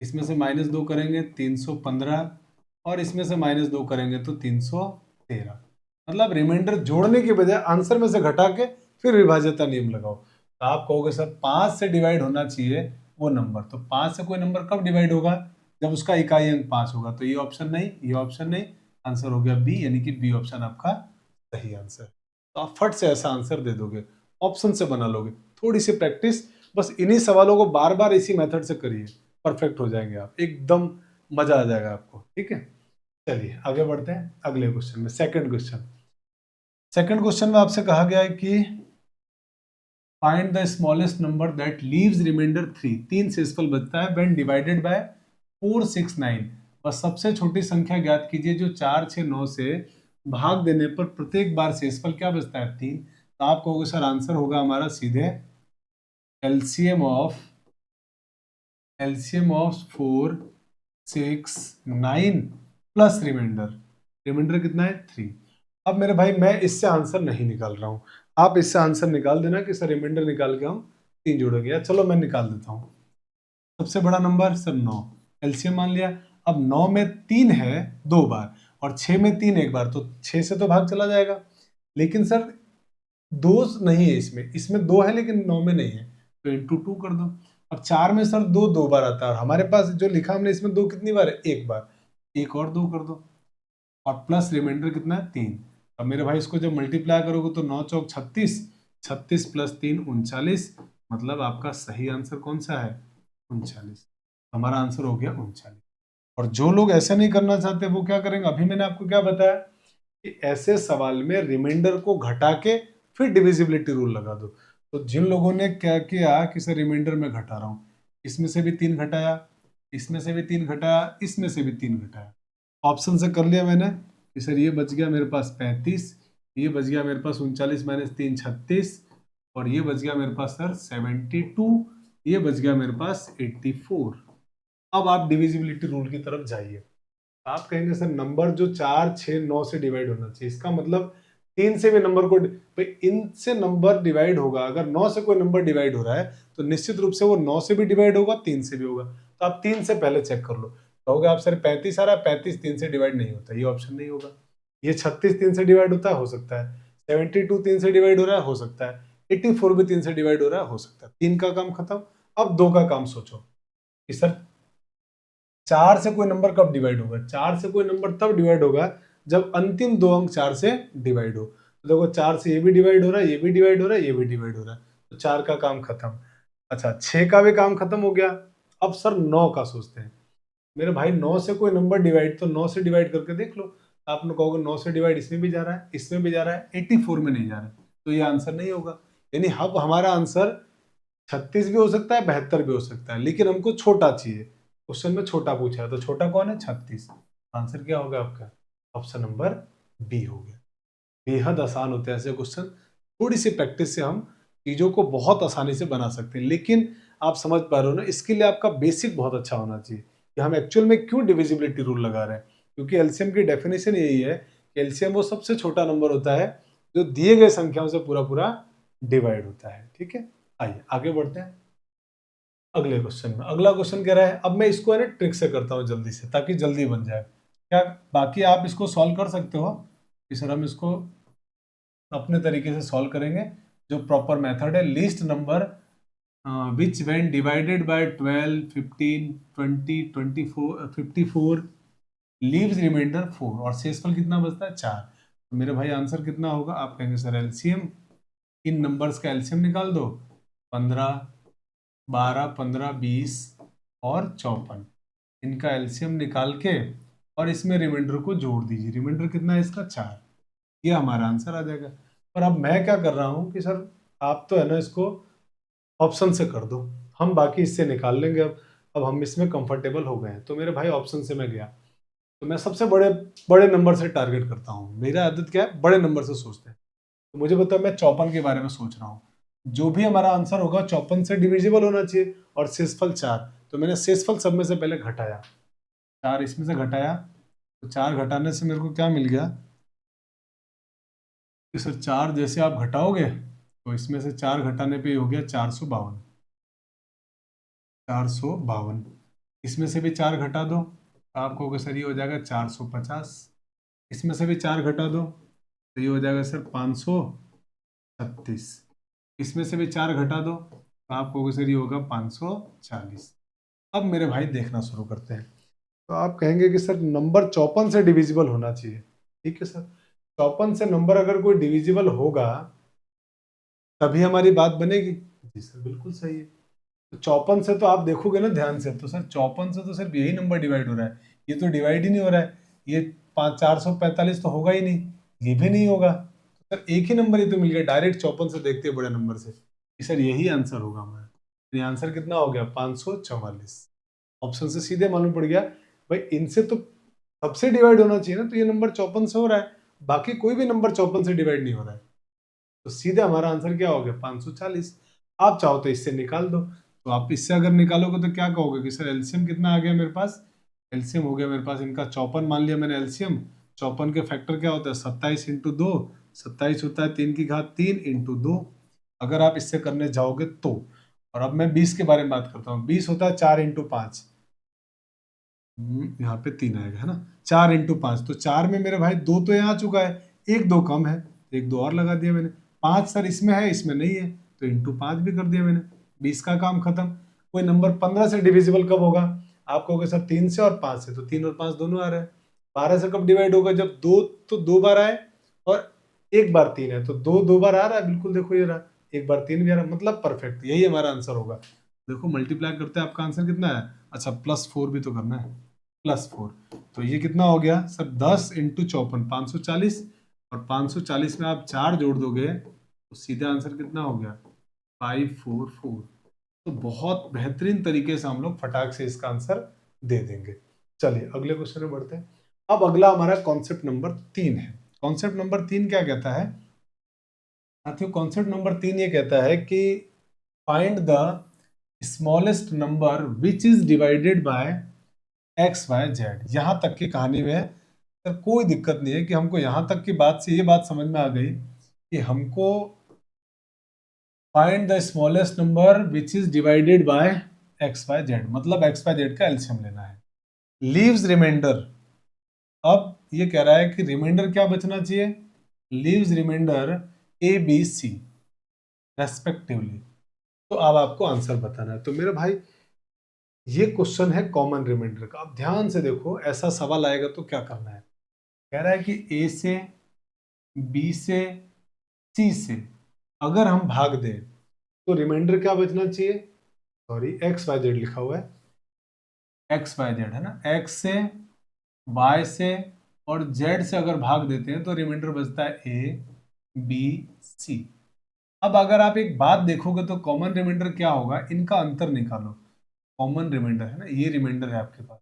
इसमें से -2 करेंगे 315, और इसमें से -2 करेंगे तो 313। मतलब रिमाइंडर जोड़ने के बजाय आंसर में से घटा के फिर विभाज्यता नियम लगाओ। तो आप कहोगे सर 5 से डिवाइड होना चाहिए वो नंबर, तो 5 से कोई नंबर कब डिवाइड होगा? जब उसका इकाई अंक 5 होगा। तो ये ऑप्शन नहीं, ये ऑप्शन नहीं, आंसर हो गया बी, यानी कि बी ऑप्शन आपका सही आंसर। तो आप फट से ऐसा आंसर दे दोगे, ऑप्शन से बना लोगे। थोड़ी सी प्रैक्टिस, बस इन्हीं सवालों को बार बार इसी मेथड से करिए, परफेक्ट हो जाएंगे आप, एकदम मजा आ जाएगा आपको। ठीक है, चलिए आगे बढ़ते हैं अगले क्वेश्चन में। सेकंड क्वेश्चन में आपसे कहा गया है कि find the smallest number that leaves reminder 3, 3 शेषफल बचता है व्हेन डिवाइडेड बाय 4, 6, 9। बस सबसे छोटी संख्या ज्ञात कीजिए जो 4, 6, 9 से भाग देने पर प्रत्येक बार शेषफल क्या बचता है? 3। तो आप कहोगे सर आंसर होगा हमारा सीधे एलसीएम ऑफ 4, 6, 9 प्लस रिमाइंडर कितना है? 3। अब मेरे भाई मैं इससे आंसर नहीं निकाल रहा हूं, आप इससे आंसर निकाल देना कि सर रिमाइंडर निकाल के हम 3 जोड़ेंगे, या चलो मैं निकाल देता हूं। सबसे बड़ा नंबर सर 9, एलसीएम मान लिया। अब 9 में 3 है 2 बार, और 6 में 3 एक बार, तो 6 से तो भाग चला जाएगा। लेकिन सर 2 नहीं है इसमें, इसमें 2 है लेकिन 9 में नहीं है, तो इंटू 2 कर दो। अब 4 में सर 2 बार आता है, और हमारे पास जो लिखा हमने इसमें 2 कितनी बार है? एक बार, एक और 2 कर दो, और प्लस रिमाइंडर कितना है? 3। अब मेरे भाई इसको जब मल्टीप्लाई करोगे तो 9 चौक 36, 36 प्लस 3 39, मतलब आपका सही आंसर कौन सा है? 39। हमारा आंसर हो गया 39। और जो लोग ऐसा नहीं करना चाहते वो क्या करेंगे? अभी मैंने आपको क्या बताया कि ऐसे सवाल में रिमाइंडर को घटा के फिर डिविजिबिलिटी रूल लगा दो। तो जिन लोगों ने क्या किया कि सर रिमाइंडर में घटा रहा हूं, इसमें से भी 3 घटाया, इसमें से भी 3 घटाया, इसमें से भी 3 घटाया, ऑप्शन से कर लिया मैंने कि सर ये बच गया मेरे पास 35, ये बच गया मेरे पास 39 - 3 36, और ये बच गया मेरे पास सर 72, ये बच गया मेरे पास 84। अब आप डिविजिबिलिटी रूल की तरफ जाइए। आप कहेंगे सर नंबर जो 4, 6, 9 से डिवाइड होना चाहिए, इसका मतलब 3 से भी नंबर को भाई इनसे नंबर डिवाइड होगा। अगर 9 से कोई नंबर डिवाइड हो रहा है तो निश्चित रूप से वो 9 से भी डिवाइड होगा, 3 से भी होगा। तो आप 3 से पहले चेक कर लो, कहोगे आप सर 35 आ रहा है, 35 3 से डिवाइड नहीं होता, ये ऑप्शन नहीं होगा। ये 36 3 से डिवाइड होता है, हो सकता है। 72 3 से डिवाइड हो रहा है, हो सकता है। 84 भी 3 से डिवाइड हो रहा है, हो सकता है। 3 का काम खत्म। अब 2 का काम सोचो कि सर 4 से कोई नंबर कब डिवाइड होगा। 4 से कोई नंबर तब डिवाइड होगा जब अंतिम 2 अंक 4 से डिवाइड हो। तो देखो 4 से ये भी डिवाइड हो रहा है, ये भी डिवाइड हो रहा है, ये भी डिवाइड हो रहा है, तो 4 का काम खत्म। अच्छा 6 का भी काम खत्म हो गया। अब सर 9 का सोचते हैं। मेरे भाई 9 से कोई नंबर डिवाइड, तो 9 से डिवाइड करके देख लो। आपने कहोगे 9 से डिवाइड इसमें भी जा रहा है, इसमें भी जा रहा है, 84 में नहीं जा रहा है, तो ये आंसर नहीं होगा। यानी अब हमारा आंसर 36 भी हो सकता है, 72 भी हो सकता है, लेकिन हमको छोटा चाहिए। क्वेश्चन में छोटा पूछा है, तो छोटा कौन है? 36। आंसर क्या होगा आपका? ऑप्शन नंबर बी हो गया। बेहद आसान होते हैं ऐसे क्वेश्चन। थोड़ी सी प्रैक्टिस से हम चीजों को बहुत आसानी से बना सकते हैं। लेकिन आप समझ पा रहे हो ना, इसके लिए आपका बेसिक बहुत अच्छा होना चाहिए कि हम एक्चुअल में क्यों डिविजिबिलिटी रूल लगा रहे हैं। क्योंकि एलसीएम की डेफिनेशन यही है कि एलसीएम वो सबसे छोटा नंबर होता है जो दिए गए संख्याओं से पूरा पूरा डिवाइड होता है। ठीक है, आइए आगे बढ़ते हैं अगले क्वेश्चन में। अगला क्वेश्चन कह रहा है, अब मैं इसको है ना ट्रिक से करता हूँ जल्दी से, ताकि जल्दी बन जाए। क्या बाकी आप इसको सॉल्व कर सकते हो कि सर हम इसको अपने तरीके से सॉल्व करेंगे। जो प्रॉपर मेथड है, least number which when divided by 12 15 20 24 54 leaves reminder 4, और शेषफल कितना बचता है? 4। तो मेरे भाई आंसर कितना होगा? आप कहेंगे सर एलसीएम, इन नंबर्स का एलसीएम निकाल दो। 15 12 15 20 और 54, इनका एलसीएम निकाल के और इसमें रिमाइंडर को जोड़ दीजिए। रिमाइंडर कितना है इसका? 4। ये हमारा आंसर आ जाएगा। पर अब मैं क्या कर रहा हूँ कि सर आप तो है ना इसको ऑप्शन से कर दो, हम बाकी इससे निकाल लेंगे। अब हम इसमें कंफर्टेबल हो गए हैं, तो मेरे भाई ऑप्शन से मैं गया, तो मैं सबसे बड़े बड़े नंबर से टारगेट करता हूँ। मेरा आदत क्या है? बड़े नंबर से सोचते हैं। तो मुझे बताओ, मैं 54 के बारे में सोच रहा हूँ। जो भी हमारा आंसर होगा 54 से डिविजिबल होना चाहिए, और शेषफल 4। तो मैंने शेषफल सब में से पहले घटाया, 4 इसमें से घटाया, तो 4 घटाने से मेरे को क्या मिल गया कि सर 4 जैसे आप घटाओगे तो इसमें से 4 घटाने पे हो गया 452। 452 इसमें से भी 4 घटा दो तो आपको होगा सर ये हो जाएगा 450। इसमें से भी 4 घटा दो तो ये हो जाएगा सर 536। इसमें से भी 4 घटा दो तो आपको होगा सर ये होगा 540। अब मेरे भाई देखना शुरू करते हैं। तो आप कहेंगे कि सर नंबर 54 से डिविजिबल होना चाहिए। ठीक है सर, 54 से नंबर अगर कोई डिविजिबल होगा तभी हमारी बात बनेगी। जी सर बिल्कुल सही है। तो 54 से तो आप देखोगे ना ध्यान से, तो सर 54 से तो सिर्फ यही नंबर डिवाइड हो रहा है, ये तो डिवाइड ही नहीं हो रहा है। ये 445 तो होगा ही नहीं, ये भी नहीं होगा। तो सर एक ही नंबर ही तो मिल गया, डायरेक्ट 54 से देखते हैं बड़े नंबर से कि सर यही आंसर होगा हमारा। तो ये आंसर कितना हो गया? 544। ऑप्शन से सीधे मालूम पड़ गया भाई, इनसे तो सबसे डिवाइड होना चाहिए ना, तो ये नंबर 54 से हो रहा है, बाकी कोई भी नंबर 54 से डिवाइड नहीं हो रहा है। तो सीधे हमारा आंसर क्या हो गया? 540। आप चाहो तो इससे निकाल दो। तो आप इससे अगर निकालोगे तो क्या कहोगे कि सर एलसीएम कितना आ गया मेरे पास? एलसीएम हो गया मेरे पास इनका 54 मान लिया मैंने एलसीएम। 54 के फैक्टर क्या होता है? 27 इंटू 2। 27 होता है 3 की घात 3 इंटू 2, अगर आप इससे करने जाओगे तो। और अब मैं 20 के बारे में बात करता हूँ। 20 होता है 4 इंटू 5, यहाँ पे 3 आएगा है ना। 4 इंटू 5, तो 4 में मेरे भाई 2 तो यहाँ आ चुका है, एक 2 कम है, एक 2 और लगा दिया मैंने। 5 सर इसमें है, इसमें नहीं है, तो इंटू 5 भी कर दिया मैंने। 20 का काम खत्म। कोई नंबर 15 से डिविजिबल कब होगा? आप कहोगे सर 3 से और 5 से, तो 3 और 5 दोनों आ रहे हैं। 12 से कब डिवाइड होगा? जब 2 तो 2 बार आए और एक बार 3 है, तो 2 2 बार आ रहा है, बिल्कुल देखो ये रहा, एक बार 3 भी आ रहा है, मतलब परफेक्ट, यही हमारा आंसर होगा। देखो मल्टीप्लाई करते हैं, आपका आंसर कितना है? अच्छा +4 भी तो करना है, +4। तो ये कितना हो गया सर? 10 इंटू 54 540, और 540 में आप 4 जोड़ दोगे तो सीधा आंसर कितना हो गया? 544। तो बहुत बेहतरीन तरीके से हम लोग फटाक से इसका आंसर दे देंगे। चलिए अगले क्वेश्चन में बढ़ते हैं। अब अगला हमारा कॉन्सेप्ट नंबर 3 है। कॉन्सेप्ट नंबर 3 क्या कहता है साथियों? कॉन्सेप्ट नंबर 3 ये कहता है कि find the smallest number which is divided by X Y Z. यहाँ तक की कहानी में सर कोई दिक्कत नहीं है कि हमको यहाँ तक की बात से ये बात समझ में आ गई कि हमको find the smallest number which is divided by X Y Z, मतलब एक्स वाई जेड का एलसीएम लेना है। लीव्स रिमाइंडर, अब ये कह रहा है कि रिमाइंडर क्या बचना चाहिए, leaves reminder A B C respectively. तो अब आपको आंसर बताना है। तो मेरे भाई ये क्वेश्चन है कॉमन रिमाइंडर का। अब ध्यान से देखो, ऐसा सवाल आएगा तो क्या करना है। कह रहा है कि ए से, बी से, सी से अगर हम भाग दें तो रिमाइंडर क्या बचना चाहिए, सॉरी एक्स वाई जेड लिखा हुआ है, एक्स वाई जेड है ना, एक्स से, वाई से और जेड से अगर भाग देते हैं तो रिमाइंडर बचता है ए बी सी। अब अगर आप एक बात देखोगे तो कॉमन रिमाइंडर क्या होगा, इनका अंतर निकालो। कॉमन रिमाइंडर है ना, ये रिमाइंडर है आपके पास,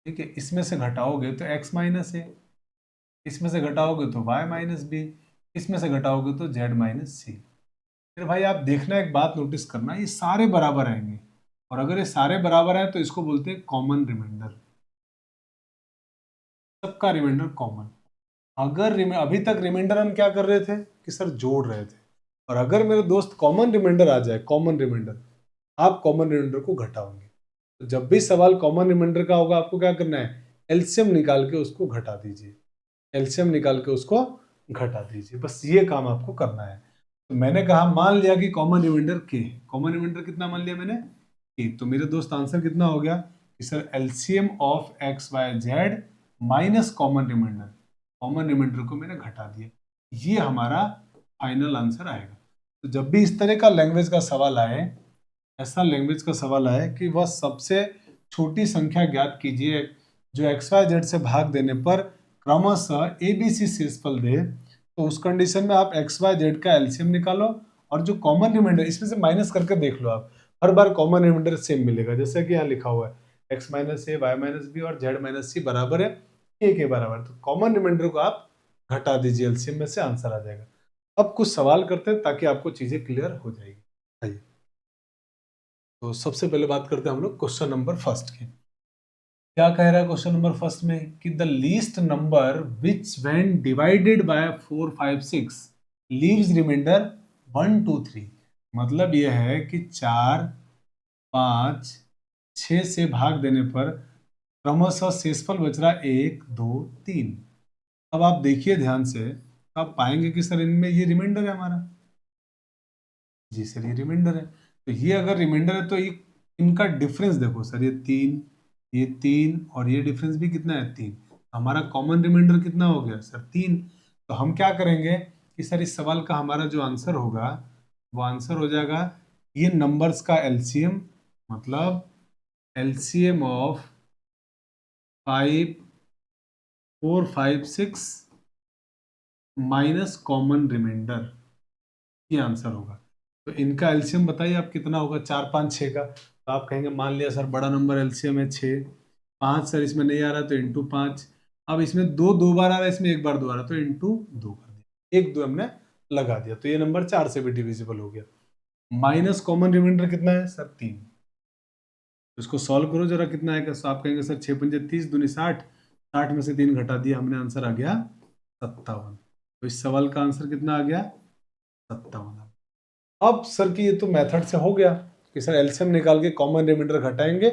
ठीक है, इसमें से घटाओगे तो x माइनस ए, इसमें से घटाओगे तो y माइनस बी, इसमें से घटाओगे तो z माइनस सी। फिर भाई आप देखना, एक बात नोटिस करना, ये सारे बराबर आएंगे और अगर ये सारे बराबर हैं तो इसको बोलते हैं कॉमन रिमाइंडर, सबका रिमाइंडर कॉमन। अगर अभी तक रिमाइंडर हम क्या कर रहे थे कि सर जोड़ रहे थे, और अगर मेरे दोस्त कॉमन रिमाइंडर आ जाए, कॉमन रिमाइंडर, आप कॉमन रिमाइंडर को घटाओगे। तो जब भी सवाल कॉमन रिमाइंडर का होगा आपको क्या करना है, एलसीएम निकाल के उसको घटा दीजिए, एलसीएम निकाल के उसको घटा दीजिए, बस ये काम आपको करना है। तो मैंने कहा मान लिया कि कॉमन रिमाइंडर के, कॉमन रिमाइंडर कितना मान लिया मैंने, के। तो मेरे दोस्त आंसर कितना हो गया कि sir LCM of X Y Z minus common reminder, common reminder को मैंने घटा दिया, ये हमारा फाइनल आंसर आएगा। तो जब भी इस तरह का लैंग्वेज का सवाल आए, ऐसा लैंग्वेज का सवाल आए कि वह सबसे छोटी संख्या ज्ञात कीजिए जो एक्स वाई जेड से भाग देने पर क्रमशः ए बी सी शेषफल दे, तो उस कंडीशन में आप एक्स वाई जेड का एलसीएम निकालो और जो कॉमन रिमाइंडर इसमें से माइनस करके देख लो, आप हर बार कॉमन रिमाइंडर सेम मिलेगा, जैसे कि यहाँ लिखा हुआ है एक्स माइनस ए वाई माइनस बी और जेड माइनस सी बराबर है ए के बराबर। तो कॉमन रिमाइंडर को आप घटा दीजिए एलसीएम में से, आंसर आ जाएगा। अब कुछ सवाल करते हैं ताकि आपको चीजें क्लियर हो जाएगी। आइए, तो सबसे पहले बात करते हैं हम लोग क्वेश्चन नंबर फर्स्ट की। क्या कह रहा है क्वेश्चन नंबर फर्स्ट में कि the least number which when divided by 4 5 6 leaves reminder 1 2 3। मतलब यह है कि 4 5 6 से भाग देने पर क्रमशः शेषफल बच रहा 1 2 3। अब आप देखिए ध्यान से, तो आप पाएंगे कि सर इनमें ये रिमाइंडर है हमारा, जी सर ये रिमाइंडर है। तो ये अगर रिमाइंडर है तो ये इनका डिफरेंस देखो सर, ये तीन और ये डिफरेंस भी कितना है, तीन। हमारा कॉमन रिमाइंडर कितना हो गया सर, तीन। तो हम क्या करेंगे कि सर इस सवाल का हमारा जो आंसर होगा वो आंसर हो जाएगा ये नंबर्स का एलसीएम, मतलब LCM of 5 4 5 6 minus common reminder, ये आंसर होगा। तो इनका एलसीएम बताइए आप कितना होगा, 4 5 6 का। तो आप कहेंगे मान लिया सर बड़ा नंबर एलसीएम है 6, 5 सर इसमें नहीं आ रहा तो इंटू 5। अब इसमें दो बार आ रहा है, इसमें एक बार दो आ रहा है, तो इंटू 2 कर दिया, एक दो हमने लगा दिया, तो ये नंबर 4 से भी डिविजिबल हो गया। माइनस कॉमन रिमाइंडर कितना है सर, 3। तो इसको सॉल्व करो जरा, कितना आएगा। तो आप कहेंगे सर 6 पंजे 30 दूनी 60, 60 में से 3 घटा दिया हमने, आंसर आ गया 57। तो इस सवाल का आंसर कितना आ गया, 57। अब सर की ये तो मेथड से हो गया कि सर एलसीएम निकाल के कॉमन रिमाइंडर घटाएंगे,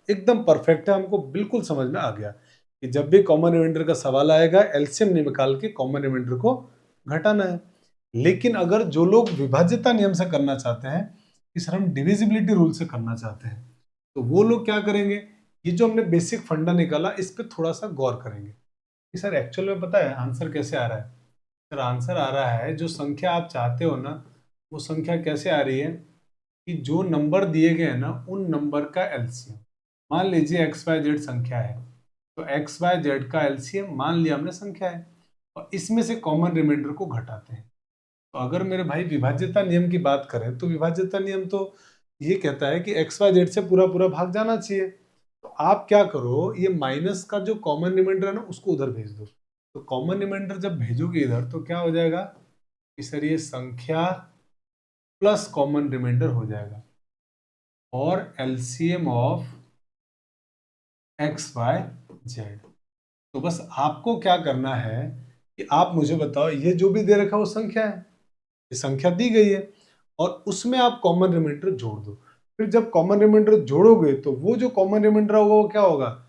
एकदम परफेक्ट है, हमको बिल्कुल समझ में आ गया कि जब भी कॉमन रिमाइंडर का सवाल आएगा एलसीएम निकाल के कॉमन रिमाइंडर को घटाना है। लेकिन अगर जो लोग विभाज्यता नियम से करना चाहते हैं कि सर हम डिविजिबिलिटी रूल से करना चाहते हैं, तो वो लोग क्या करेंगे, ये जो हमने बेसिक फंडा निकाला इस पर थोड़ा सा गौर करेंगे कि सर एक्चुअल में पता है आंसर कैसे आ रहा है। सर आंसर आ रहा है, जो संख्या आप चाहते हो ना वो संख्या कैसे आ रही है कि जो नंबर दिए गए हैं ना उन नंबर का एलसीएम। मान लीजिए एक्स वाई जेड संख्या है, तो एक्स वाई जेड का एलसीएम मान लिया हमने संख्या है और इसमें से कॉमन रिमाइंडर को घटाते हैं। तो अगर मेरे भाई विभाज्यता नियम की बात करें तो विभाज्यता नियम तो ये कहता है कि एक्स वाई जेड से पूरा पूरा भाग जाना चाहिए। तो आप क्या करो, ये माइनस का जो कॉमन रिमाइंडर है ना उसको उधर भेज दो। तो कॉमन रिमाइंडर जब भेजोगे इधर तो क्या हो जाएगा कि सर ये संख्या प्लस कॉमन रिमाइंडर हो जाएगा और LCM of X Y Z. तो बस आपको क्या करना है कि आप मुझे बताओ, ये जो भी दे रखा है वो संख्या है, ये संख्या दी गई है, और उसमें आप कॉमन रिमाइंडर जोड़ दो। फिर जब कॉमन रिमाइंडर जोड़ोगे तो वो जो कॉमन रिमाइंडर होगा वो क्या होगा,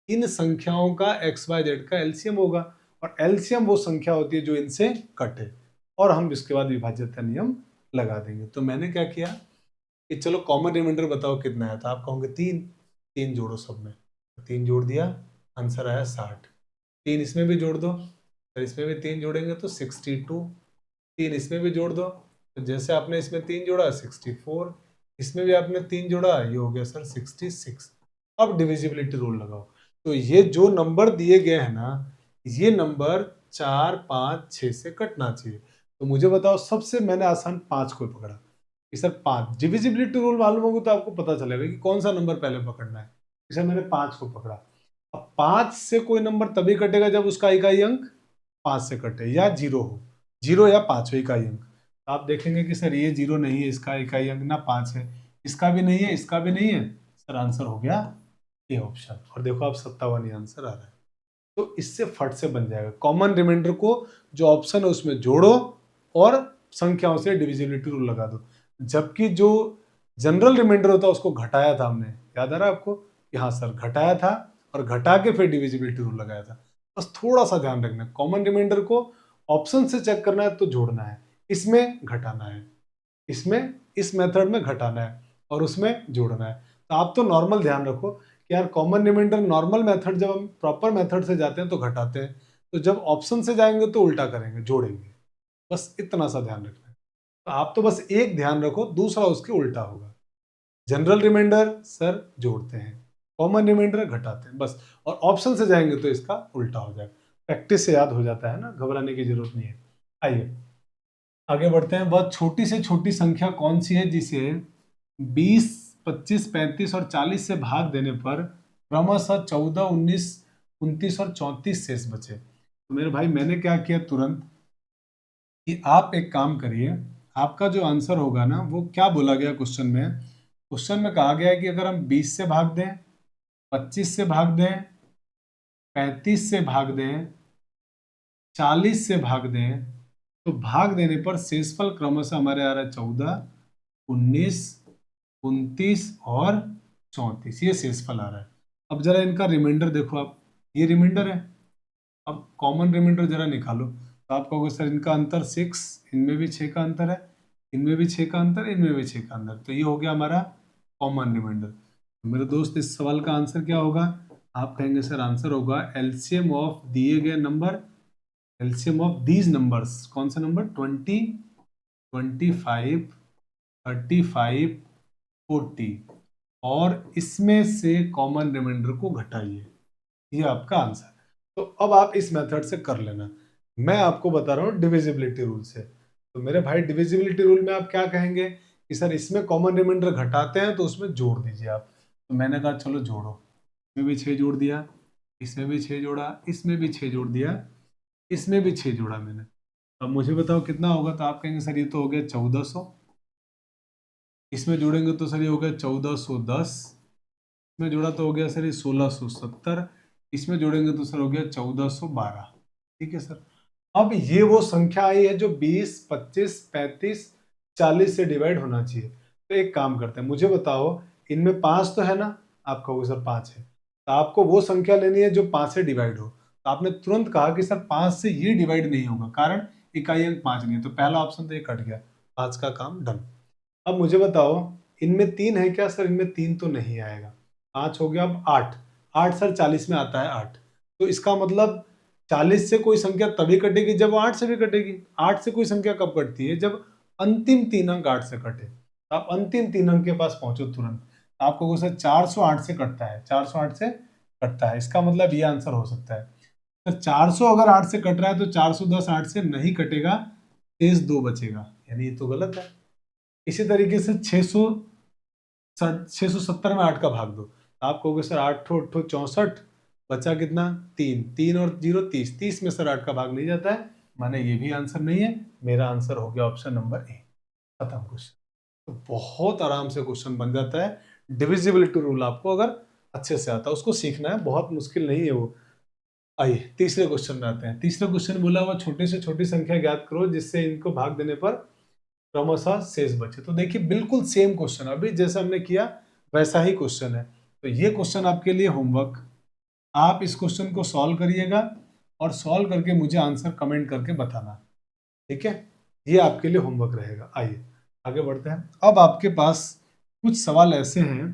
इन संख्याओं का एक्स वाई जेड का एलसीएम होगा, और एलसीएम वो संख्या होती है जो इनसे कटे, और हम इसके बाद विभाज्यता नियम लगा देंगे। तो मैंने क्या किया कि चलो कॉमन रिमाइंडर बताओ कितना है, तो आप कहोगे 3, 3 जोड़ो सब में, 3 जोड़ दिया, आंसर आया 60। 3 इसमें भी जोड़ दो, फिर इसमें भी 3 जोड़ेंगे तो 62। 3 इसमें भी जोड़ दो, तो जैसे आपने इसमें 3 जोड़ा 64, इसमें भी आपने 3 जोड़ा, ये हो गया सर 66। अब डिविजिबिलिटी रूल लगाओ। तो ये जो नंबर दिए गए हैं ना, ये नंबर 4, 5, 6 से कटना चाहिए। तो मुझे बताओ, सबसे मैंने आसान 5 को पकड़ा कि सर 5, डिविजिबिलिटी रूल मालूम होगा तो आपको पता चलेगा कि कौन सा नंबर पहले पकड़ना है। इसे मैंने 5 को पकड़ा। अब 5 से कोई नंबर तभी कटेगा जब उसका इकाई अंक 5 से कटे या 0 हो, 0 या 5 हो इकाई अंक। तो आप देखेंगे कि सर ये 0 नहीं है, इसका इकाई अंक ना 5 है, इसका भी नहीं है, इसका भी नहीं है, सर आंसर हो गया ए ऑप्शन। और देखो आप 57 ही आंसर आ रहा है। तो इससे फट से बन जाएगा। कॉमन रिमाइंडर को जो ऑप्शन है उसमें जोड़ो और संख्याओं से डिविजिबिलिटी रूल लगा दो। जबकि जो जनरल रिमाइंडर होता है उसको घटाया था हमने, याद आ रहा है आपको कि हाँ सर घटाया था, और घटा के फिर डिविजिबिलिटी रूल लगाया था। बस थोड़ा सा ध्यान रखना है, कॉमन रिमाइंडर को ऑप्शन से चेक करना है तो जोड़ना है, इसमें घटाना है, इसमें इस मेथड में घटाना है, और उसमें जोड़ना है। तो आप तो नॉर्मल ध्यान रखो कि यार कॉमन रिमाइंडर नॉर्मल मेथड, जब हम प्रॉपर मेथड से जाते हैं तो घटाते हैं, तो जब ऑप्शन से जाएंगे तो उल्टा करेंगे, जोड़ेंगे। बस इतना सा ध्यान रखना है। तो आप तो बस एक ध्यान रखो, दूसरा उसके उल्टा होगा। जनरल रिमाइंडर सर जोड़ते हैं, कॉमन रिमाइंडर घटाते हैं, बस। और ऑप्शन से जाएंगे तो इसका उल्टा हो जाएगा। प्रैक्टिस से याद हो जाता है ना, घबराने की जरूरत नहीं है। आइए आगे बढ़ते हैं। वह छोटी से छोटी संख्या कौन सी है जिसे 20, 25, 35 और 40 से भाग देने पर क्रमशः 14, 19, 29 और 34 शेष बचे। तो मेरे भाई मैंने क्या किया तुरंत कि आप एक काम करिए, आपका जो आंसर होगा ना वो क्या बोला गया क्वेश्चन में, क्वेश्चन में कहा गया है कि अगर हम 20 से भाग दें, 25 से भाग दें, 35 से भाग दें, 40 से भाग दें, तो भाग देने पर शेषफल क्रमशः हमारे आ रहा है 14, 19, 29 और 34, ये शेषफल आ रहा है। अब जरा इनका रिमाइंडर देखो आप, ये रिमाइंडर है। अब कॉमन रिमाइंडर जरा निकालो, तो आप कहोगे सर इनका अंतर 6, इनमें भी 6 का अंतर है, इनमें भी 6 का अंतर, इनमें भी 6 का अंतर, तो ये हो गया हमारा कॉमन रिमाइंडर। तो मेरे दोस्त इस सवाल का आंसर क्या होगा, आप कहेंगे सर आंसर होगा एलसीएम ऑफ दिए गए number, LCM of these numbers, कौन सा नंबर, 20, 25, 35, 40, और इसमें से कॉमन रिमाइंडर को घटाइए, ये आपका आंसर है। तो अब आप इस मेथड से कर लेना। मैं आपको बता रहा हूँ डिविजिबिलिटी रूल से। तो मेरे भाई डिविजिबिलिटी रूल में आप क्या कहेंगे कि सर इसमें कॉमन रिमाइंडर घटाते हैं तो उसमें जोड़ दीजिए आप। तो मैंने कहा चलो जोड़ो, इसमें भी 6 जोड़ दिया, इसमें भी 6 जोड़ा, इसमें भी 6 जोड़ दिया, इसमें भी 6 जोड़ा मैंने। अब मुझे बताओ कितना होगा, तो आप कहेंगे सर ये तो हो गया 1400, इसमें जोड़ेंगे तो सर ये हो गया 1410, इसमें जोड़ा तो हो गया सर ये 1670, इसमें जोड़ेंगे तो सर हो गया 1412। ठीक है सर। अब ये वो संख्या आई है जो 20, 25, 35, 40 से डिवाइड होना चाहिए। तो एक काम करते हैं, मुझे बताओ इनमें 5 तो है ना, आप कहोगे सर 5 है, तो आपको वो संख्या लेनी है जो 5 से डिवाइड हो। तो आपने तुरंत कहा कि सर 5 से ये डिवाइड नहीं होगा, कारण इकाई अंक 5 नहीं है, तो पहला ऑप्शन तो ये कट गया, 5 का काम डन। अब मुझे बताओ इनमें 3 है क्या, सर इनमें 3 तो नहीं आएगा, 5 हो गया। अब 8, 8 सर 40 में आता है 8, तो इसका मतलब 40 से कोई संख्या तभी कटेगी जब 8 से भी कटेगी। 8 से कोई संख्या कब कटती है, जब अंतिम 3 अंक 8 से कटे। तो आप अंतिम 3 अंक के पास पहुंचो तुरंत, आपको सर 408 से कटता है, 408 से कटता है, इसका मतलब ये आंसर हो सकता है। तो 400 अगर 8 से कट रहा है तो 410 8 से नहीं कटेगा, शेष 2 बचेगा, यानी ये तो गलत है। इसी तरीके से 670 में 8 का भाग दो, तो आप कहोगे सर 8 8 64, बचा कितना, 3, 3 और 0 30, 30 में सर 8 का भाग नहीं जाता है, माने ये भी आंसर नहीं है। मेरा आंसर हो गया ऑप्शन नंबर ए। खत्म क्वेश्चन। तो बहुत आराम से क्वेश्चन बन जाता है। डिविजिबिलिटी रूल आपको अगर अच्छे से आता है, उसको सीखना है, बहुत मुश्किल नहीं है वो। आइए तीसरे क्वेश्चन में आते हैं। तीसरा क्वेश्चन बोला हुआ छोटी से छोटी संख्या ज्ञात करो जिससे इनको भाग देने पर क्रमशः शेष बचे। तो देखिए बिल्कुल सेम क्वेश्चन, अभी जैसा हमने किया वैसा ही क्वेश्चन है। तो ये क्वेश्चन आपके लिए होमवर्क, आप इस क्वेश्चन को सॉल्व करिएगा और सॉल्व करके मुझे आंसर कमेंट करके बताना, ठीक है। ये आपके लिए होमवर्क रहेगा। आइए आगे बढ़ते हैं। अब आपके पास कुछ सवाल ऐसे हैं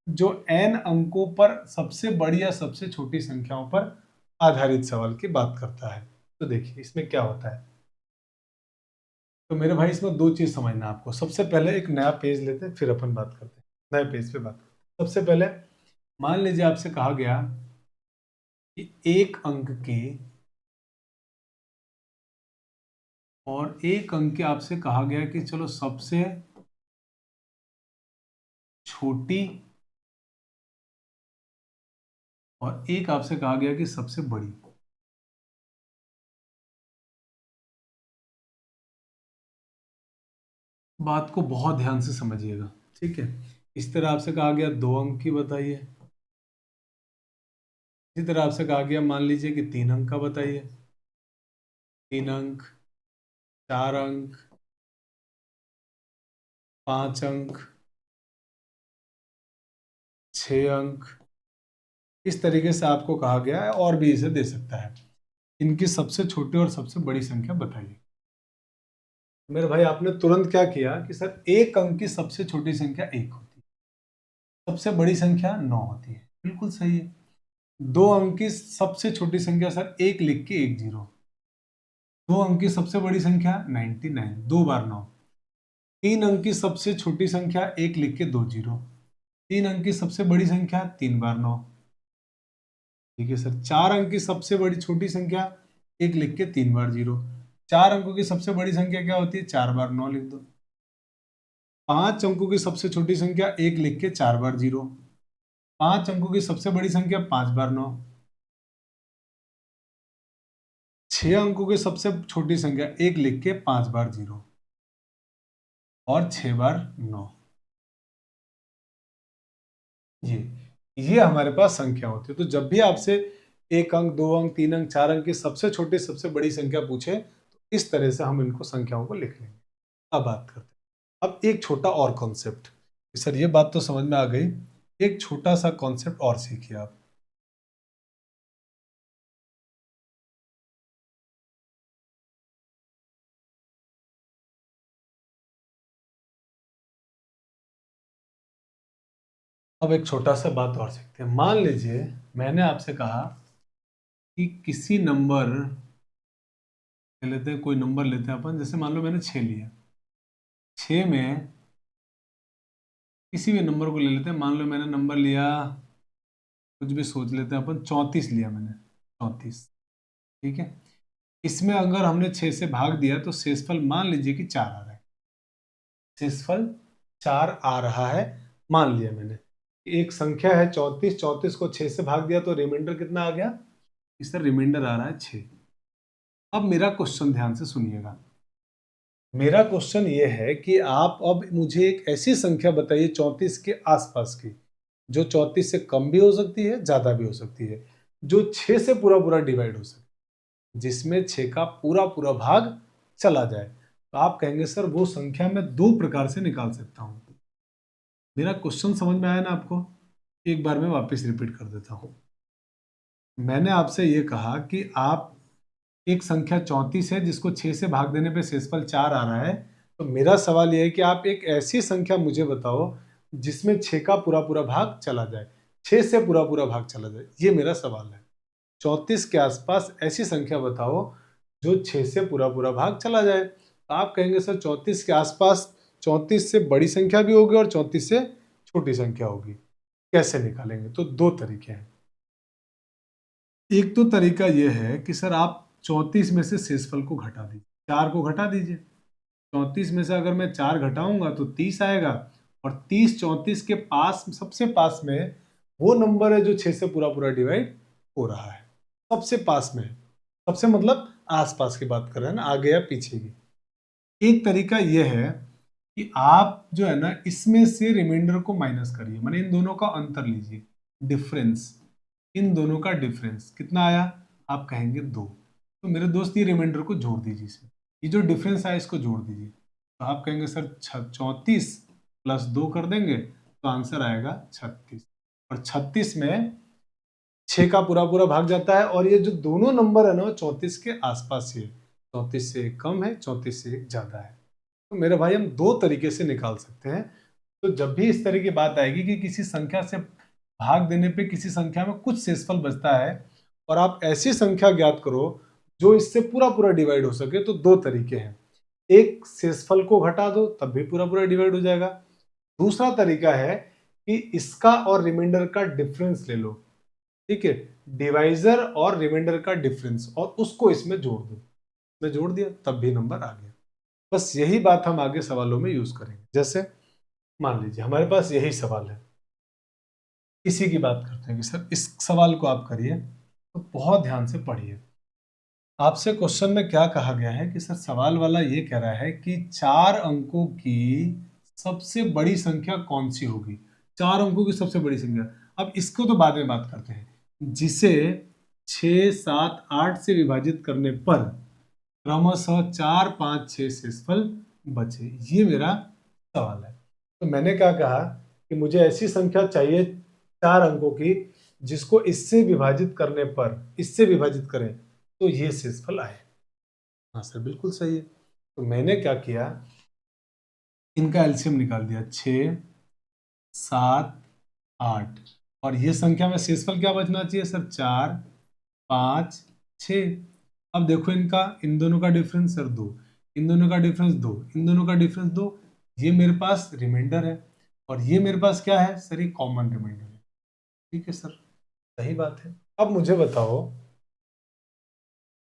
जो n अंकों पर सबसे बड़ी या सबसे छोटी संख्याओं पर आधारित सवाल की बात करता है। तो देखिए इसमें क्या होता है। तो मेरे भाई इसमें दो चीज समझना आपको। सबसे पहले एक नया पेज लेते हैं, फिर अपन बात करते हैं। नए पेज पे बात करते हैं। सबसे पहले मान लीजिए आपसे कहा गया कि एक अंक के और एक अंक के आपसे कहा गया कि चलो सबसे छोटी और एक आपसे कहा गया कि सबसे बड़ी। बात को बहुत ध्यान से समझिएगा, ठीक है। इस तरह आपसे कहा गया दो अंक की बताइए, इसी तरह आपसे कहा गया मान लीजिए कि तीन अंक का बताइए, तीन अंक, चार अंक, पांच अंक, छह अंक। इस तरीके से आपको कहा गया है और भी इसे दे सकता है। इनकी सबसे छोटी और सबसे बड़ी संख्या बताइए। मेरे भाई आपने तुरंत क्या किया कि सर एक अंक की सबसे छोटी संख्या एक होती है, सबसे बड़ी संख्या नौ होती है। बिल्कुल सही है। दो अंक की सबसे छोटी संख्या सर एक लिख के एक जीरो। दो अंक की सबसे बड़ी संख्या 99, दो बार नौ। तीन अंक की सबसे छोटी संख्या एक लिख के दो जीरो। तीन अंक की सबसे बड़ी संख्या तीन बार नौ। ठीक है सर। चार अंक की सबसे बड़ी छोटी संख्या एक लिख के तीन बार जीरो। चार अंकों की सबसे बड़ी संख्या क्या होती है? चार बार नौ लिख दो। पांच अंकों की सबसे छोटी संख्या एक लिख के चार बार जीरो। पांच अंकों की सबसे बड़ी संख्या पांच बार नौ। छह अंकों की सबसे छोटी संख्या एक लिख के पांच बार जीरो और छह बार नौ। ये ये हमारे पास संख्या होती है। तो जब भी आपसे एक अंक, दो अंक, तीन अंक, चार अंक की सबसे छोटी सबसे बड़ी संख्या पूछे तो इस तरह से हम इनको संख्याओं को लिख लेंगे। अब बात करते हैं। अब एक छोटा और कॉन्सेप्ट, सर ये बात तो समझ में आ गई, एक छोटा सा कॉन्सेप्ट और सीखिए आप। अब एक छोटा सा बात और सीखते हैं। मान लीजिए मैंने आपसे कहा कि किसी नंबर लेते हैं, कोई नंबर लेते हैं अपन, जैसे मान लो मैंने 6 लिया। 6 में किसी भी नंबर को ले लेते हैं। मान लो मैंने नंबर लिया, कुछ भी सोच लेते हैं अपन, 34 लिया मैंने, 34। ठीक है। इसमें अगर हमने 6 से भाग दिया तो शेषफल मान लीजिए कि 4 आ रहा है। शेषफल 4 आ रहा है, मान लिया मैंने। एक संख्या है 34, 34 को 6 से भाग दिया तो रिमाइंडर कितना आ गया? इसका रिमाइंडर आ रहा है 6। अब मेरा क्वेश्चन ध्यान से सुनिएगा। मेरा क्वेश्चन ये है कि आप अब मुझे एक ऐसी संख्या बताइए 34 के आसपास की, जो 34 से कम भी हो सकती है, ज्यादा भी हो सकती है, जो 6 से पूरा पूरा डिवाइड हो सके, जिसमें 6 का पूरा पूरा भाग चला जाए। तो आप कहेंगे सर वो संख्या मैं दो प्रकार से निकाल सकता हूं। मेरा क्वेश्चन समझ में आया ना आपको? एक बार मैं वापस रिपीट कर देता हूं। मैंने आपसे ये कहा कि आप एक संख्या 34 है जिसको 6 से भाग देने पे शेषफल 4 आ रहा है। तो मेरा सवाल यह है कि आप एक ऐसी संख्या मुझे बताओ जिसमें 6 का पूरा पूरा भाग चला जाए, 6 से पूरा पूरा भाग चला जाए। ये मेरा सवाल है। 34 के आसपास ऐसी संख्या बताओ जो 6 से पूरा पूरा भाग चला जाए। तो आप कहेंगे सर 34 के आसपास 34 से बड़ी संख्या भी होगी और 34 से छोटी संख्या होगी, कैसे निकालेंगे? तो दो तरीके हैं। एक तो तरीका यह है कि सर आप 34 में से शेषफल को घटा दीजिए, 4 को घटा दीजिए। 34 में से अगर मैं 4 घटाऊंगा तो 30 आएगा, और 30 34 के पास सबसे पास में वो नंबर है जो 6 से पूरा पूरा डिवाइड हो रहा है। सबसे पास में, सबसे मतलब आसपास की बात कर रहे हैं ना, आगे या पीछे की। एक तरीका यह है कि आप जो है ना इसमें से रिमाइंडर को माइनस करिए, माने इन दोनों का अंतर लीजिए, डिफरेंस। इन दोनों का डिफरेंस कितना आया? आप कहेंगे 2। तो मेरे दोस्त ये रिमाइंडर को जोड़ दीजिए इसमें, ये जो डिफरेंस है इसको जोड़ दीजिए। तो आप कहेंगे सर 34 प्लस 2 कर देंगे तो आंसर आएगा 36। और 36 में 6 का पूरा पूरा भाग जाता है, और ये जो दोनों नंबर है ना वो 34 के आसपास ही है। 34 से एक कम है, 34 से एक ज्यादा है। तो मेरे भाई हम दो तरीके से निकाल सकते हैं। तो जब भी इस तरह की बात आएगी कि किसी संख्या से भाग देने पे किसी संख्या में कुछ शेषफल बचता है और आप ऐसी संख्या ज्ञात करो जो इससे पूरा पूरा डिवाइड हो सके, तो दो तरीके हैं। एक, शेषफल को घटा दो तब भी पूरा पूरा डिवाइड हो जाएगा। दूसरा तरीका है कि इसका और रिमाइंडर का डिफरेंस ले लो, ठीक है, डिवाइजर और रिमाइंडर का डिफरेंस, और उसको इसमें जोड़ दो। मैं जोड़ दिया तब भी नंबर आ गया। बस यही बात हम आगे सवालों में यूज करेंगे। जैसे मान लीजिए हमारे पास यही सवाल है, इसी की बात करते हैं कि सर इस सवाल को आप करिए, तो बहुत ध्यान से पढ़िए। आपसे क्वेश्चन में क्या कहा गया है कि सर सवाल वाला ये कह रहा है कि 4 अंकों की सबसे बड़ी संख्या कौन सी होगी। 4 अंकों की सबसे बड़ी संख्या, अब इसको तो बाद में बात करते हैं। जिसे 6, 7, 8 से विभाजित करने पर क्रमशः 4, 5, 6 शेषफल बचे, ये मेरा सवाल है। तो मैंने क्या कहा कि मुझे ऐसी संख्या चाहिए 4 अंकों की जिसको इससे विभाजित करने पर, इससे विभाजित करें तो ये शेषफल आए। हाँ सर बिल्कुल सही है। तो मैंने क्या किया, इनका एलसीएम निकाल दिया, 6, 7, 8, और ये संख्या में शेषफल क्या बचना चाहिए सर, 4, 5, 6। अब देखो इनका, इन दोनों का डिफरेंस सर 2, इन दोनों का डिफरेंस 2, इन दोनों का डिफरेंस 2, ये मेरे पास रिमाइंडर है और ये मेरे पास क्या है सर, ये कॉमन रिमाइंडर है। ठीक है सर, सही बात है। अब मुझे बताओ,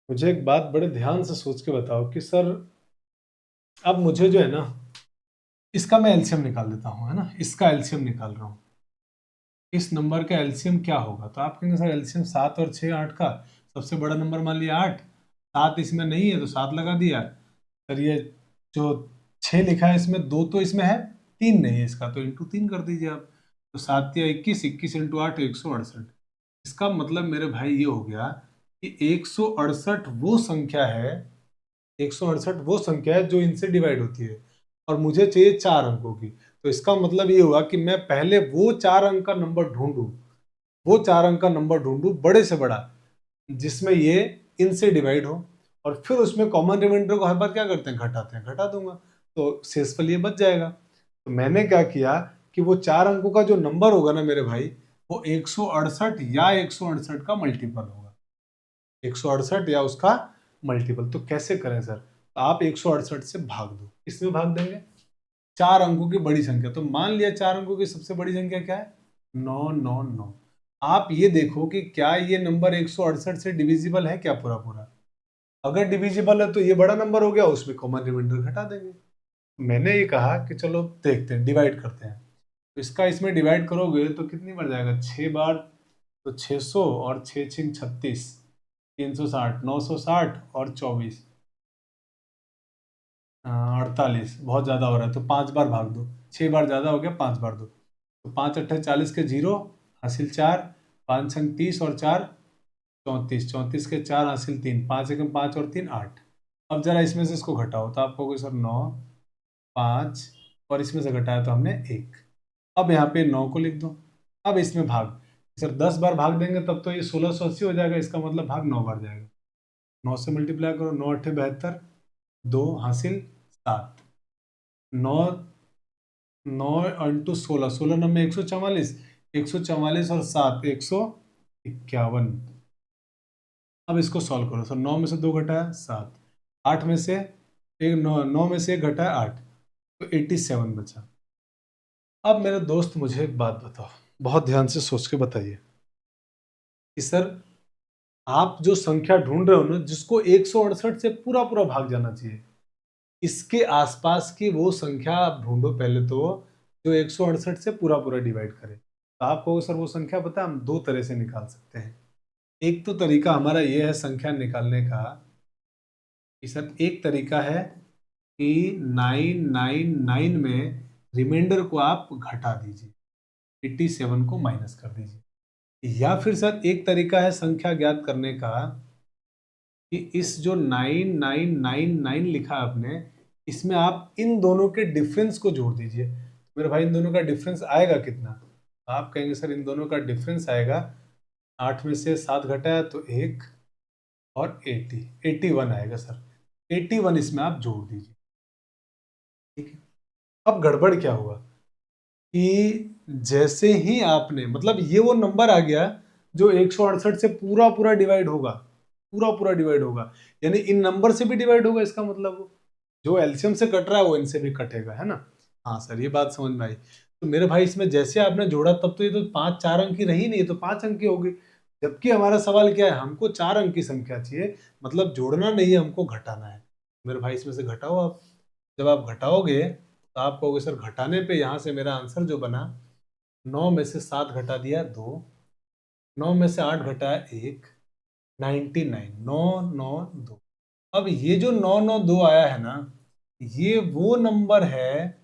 मुझे एक बात बड़े ध्यान से सोच के बताओ कि सर अब मुझे जो है ना, इसका मैं एलसीएम निकाल देता हूँ, है ना, इसका एलसीएम निकाल रहा हूँ। इस नंबर का एलसीएम क्या होगा, तो आप कहेंगे सर एलसीएम 7 और 6, 8 का, सबसे बड़ा नंबर मान लिया 8, 7 इसमें नहीं है तो 7 लगा दिया। सर ये जो 6 लिखा है इसमें 2 तो इसमें है, 3 नहीं है इसका, तो इंटू 3 कर दीजिए आप। तो 7 या 21, 21 इंटू 8 168। इसका मतलब मेरे भाई ये हो गया कि 168 वो संख्या है, 168 वो संख्या है जो इनसे डिवाइड होती है, और मुझे चाहिए 4 अंकों की। तो इसका मतलब ये हुआ कि मैं पहले वो 4 अंक का नंबर ढूंढूं, वो 4 अंक का नंबर ढूंढूं बड़े से बड़ा, जिसमें ये इनसे डिवाइड हो, और फिर उसमें कॉमन रिमाइंडर को हर बार क्या करते हैं, घटाते हैं, घटा दूंगा तो शेषफल ये बच जाएगा। तो मैंने क्या किया कि वो 4 अंकों का जो नंबर होगा ना मेरे भाई, वो 168 या 168 का मल्टीपल होगा, 168 या उसका मल्टीपल। तो कैसे करें सर, तो आप 168 से भाग दो, इसमें भाग देंगे 4 अंकों की बड़ी संख्या। तो मान लिया 4 अंकों की सबसे बड़ी संख्या क्या है, 999। आप ये देखो कि क्या ये नंबर 168 से डिविजिबल है क्या पूरा पूरा। अगर डिविजिबल है तो ये बड़ा नंबर हो गया, उसमें कॉमन रिमाइंडर घटा देंगे। मैंने ये कहा कि चलो देखते हैं, डिवाइड करते हैं। तो इसका इसमें डिवाइड करोगे तो कितनी बार जाएगा, 6 बार, तो 600 और 6 6 36, 360, 960 और 24, 48, बहुत ज़्यादा हो रहा है तो 5 बार भाग दो, 6 बार ज़्यादा हो गया, 5 बार दो, तो 5 अट्ठे 40 के 0 हासिल 4, 5 छंग 30 और 4 34, 34 के 4 हासिल 3, 5 एकम 5 और 3 8। अब जरा इसमें से इसको घटाओ तो आप कहोगे सर 9, 5, और इसमें से घटाया तो हमने 1। अब यहाँ पे 9 को लिख दो। अब इसमें भाग, सर 10 बार भाग देंगे तब तो ये 1680 हो जाएगा, इसका मतलब भाग 9 बार जाएगा। 9 से मल्टीप्लाई करो, 9 अट्ठे 72, 2 हासिल 7, 9, 9 इंटू 16, 16 नंबर 144, 144 और 7 151। अब इसको सॉल्व करो सर, 9 में से 2 घटाया 7, 8 में से एक, 9 में से 1 घटाया 8, तो 87 बचा। अब मेरे दोस्त मुझे एक बात बताओ, बहुत ध्यान से सोच के बताइए कि सर आप जो संख्या ढूंढ रहे हो ना, जिसको 168 से पूरा पूरा भाग जाना चाहिए, इसके आसपास की वो संख्या आप ढूंढो पहले तो, जो 168 से पूरा पूरा डिवाइड करे। तो आप कहोगे सर वो संख्या पता है, हम दो तरह से निकाल सकते हैं। एक तो तरीका हमारा ये है संख्या निकालने का कि सर एक तरीका है कि 999 में रिमाइंडर को आप घटा दीजिए, 87 को माइनस कर दीजिए। या फिर सर एक तरीका है संख्या ज्ञात करने का कि इस जो 9999 लिखा आपने, इसमें आप इन दोनों के डिफरेंस को जोड़ दीजिए। मेरे भाई इन दोनों का डिफरेंस आएगा कितना? आप कहेंगे सर इन दोनों का डिफरेंस आएगा 8 में से 7 घटाया तो 1 और 81 आएगा सर। 81 इसमें आप जोड़ दीजिए। ठीक है, अब गड़बड़ क्या हुआ कि जैसे ही आपने, मतलब ये वो नंबर आ गया जो 168 से पूरा पूरा डिवाइड होगा, पूरा पूरा डिवाइड होगा, यानी इन नंबर से भी डिवाइड होगा। इसका मतलब जो एलसीएम से कट रहा है वो इनसे भी कटेगा, है ना? हाँ सर, ये बात समझ में आई। तो मेरे भाई इसमें जैसे आपने जोड़ा तब तो ये तो 4 अंक की रही नहीं, ये तो 5 अंक की होगी। जबकि हमारा सवाल क्या है, हमको 4 अंक की संख्या चाहिए, मतलब जोड़ना नहीं है, हमको घटाना है। मेरे भाई इसमें से घटाओ आप। जब आप घटाओगे तो आप कहोगे सर घटाने पे यहाँ से मेरा आंसर जो बना, 9 में से 7 घटा दिया 2, 9 में से 8 घटाया 1, 99, 992। अब ये जो 992 आया है ना, ये वो नंबर है,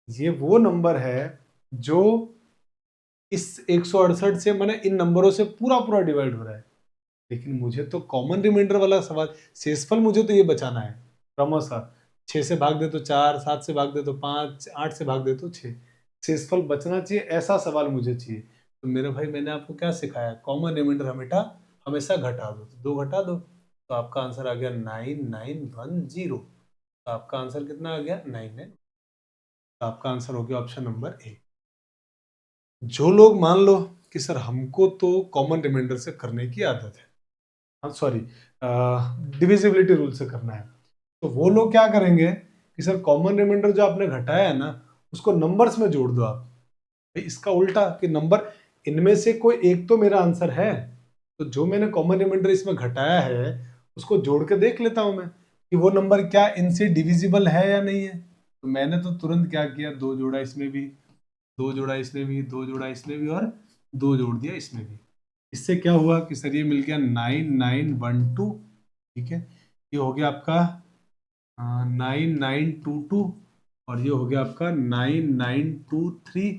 ये वो नंबर है जो इस 168 से, मैंने इन नंबरों से पूरा पूरा डिवाइड हो रहा है। लेकिन मुझे तो कॉमन रिमाइंडर वाला सवाल, शेषफल मुझे तो ये बचाना है क्रमशः। 6 से भाग दे तो 4, 7 से भाग दे तो 5, 8 से भाग दे तो 6, शेषफल बचना चाहिए, ऐसा सवाल मुझे चाहिए। तो मेरे भाई मैंने आपको क्या सिखाया, कॉमन रिमाइंडर हमेशा हमेशा घटा दो, तो 2 घटा दो, तो आपका आंसर आ गया 9910। तो आपका आंसर कितना आ गया 99। तो आपका आंसर हो गया ऑप्शन नंबर ए। जो लोग मान लो कि सर हमको तो कॉमन रिमाइंडर से करने की आदत है, हाँ सॉरी, डिविजिबिलिटी रूल से करना है, तो वो लोग क्या करेंगे कि सर कॉमन रिमाइंडर जो आपने घटाया है ना, उसको नंबर्स में जोड़ दो आप। भाई इसका उल्टा कि नंबर, इनमें से कोई एक तो मेरा आंसर है, तो जो मैंने कॉमन रिमाइंडर इसमें घटाया है उसको जोड़ के देख लेता हूं मैं कि वो नंबर क्या इनसे डिविजिबल है या नहीं है। तो मैंने तो तुरंत क्या किया, 2 जोड़ा इसमें भी, 2 जोड़ा इसमें भी, 2 जोड़ा इसमें भी, और 2 जोड़ दिया इसमें भी। इससे क्या हुआ कि सर ये मिल गया 9912। ठीक है, ये हो गया आपका 9922, और ये हो गया आपका 9923,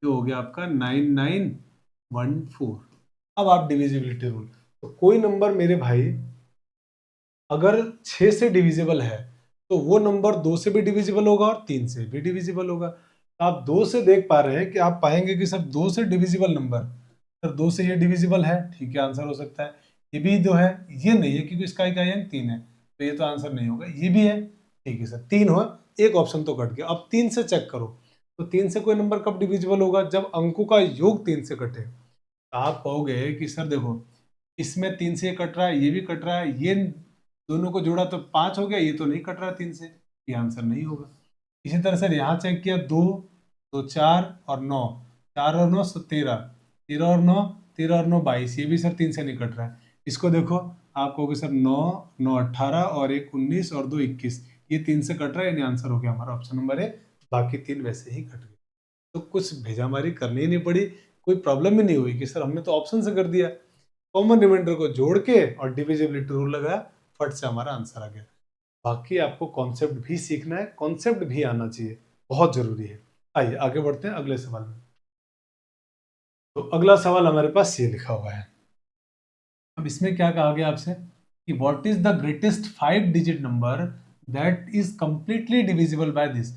ये हो गया आपका 9914। अब आप डिविजिबिलिटी रूल, तो कोई नंबर मेरे भाई अगर 6 से डिविजिबल है तो वो नंबर 2 से भी डिविजिबल होगा और 3 से भी डिविजिबल होगा। तो आप 2 से देख पा रहे हैं कि आप पाएंगे कि सर 2 से डिविजिबल नंबर, सर 2 से ये डिविजिबल है, ठीक है आंसर हो सकता है। ये भी जो है, ये नहीं है क्योंकि इसका इकाई अंक 3 है, तो ये तो आंसर नहीं होगा। ये भी है, ठीक है सर 3 हो, एक ऑप्शन तो कट गया। अब 3 से चेक करो, तो 3 से कोई नंबर कब डिविजिबल होगा, जब अंकों का योग 3 से कटे। तो आप कहोगे कि सर देखो इसमें 3 से ये कट रहा है, ये भी कट रहा है, ये दोनों को जोड़ा तो 5 हो गया, ये तो नहीं कट रहा 3 से, ये आंसर नहीं होगा। इसी तरह से यहाँ चेक किया, 2, तो 4 और 9, 4 और 9 13, 13 और 9, 13 और 9 22, ये भी सर 3 से नहीं कट रहा है। इसको देखो, आप कहोगे सर 9, 9 18 और 1 19 और 2 21, ये 3 से कट रहा है, यानी आंसर हो गया हमारा ऑप्शन नंबर ए। बाकी 3 वैसे ही कट गए, तो कुछ भेजामारी करनी ही नहीं पड़ी, कोई प्रॉब्लम ही नहीं हुई कि सर हमने तो ऑप्शन से कर दिया, कॉमन रिमाइंडर को जोड़ के और डिविजिबिलिटी रूल लगाया, फट से हमारा आंसर आ गया। बाकी आपको कॉन्सेप्ट भी सीखना है, कॉन्सेप्ट भी आना चाहिए, बहुत जरूरी है। आइए आगे बढ़ते हैं अगले सवाल में। तो अगला सवाल हमारे पास ये लिखा हुआ है। अब इसमें क्या कहा गया आपसे कि what is the greatest 5 digit number that is completely divisible by this.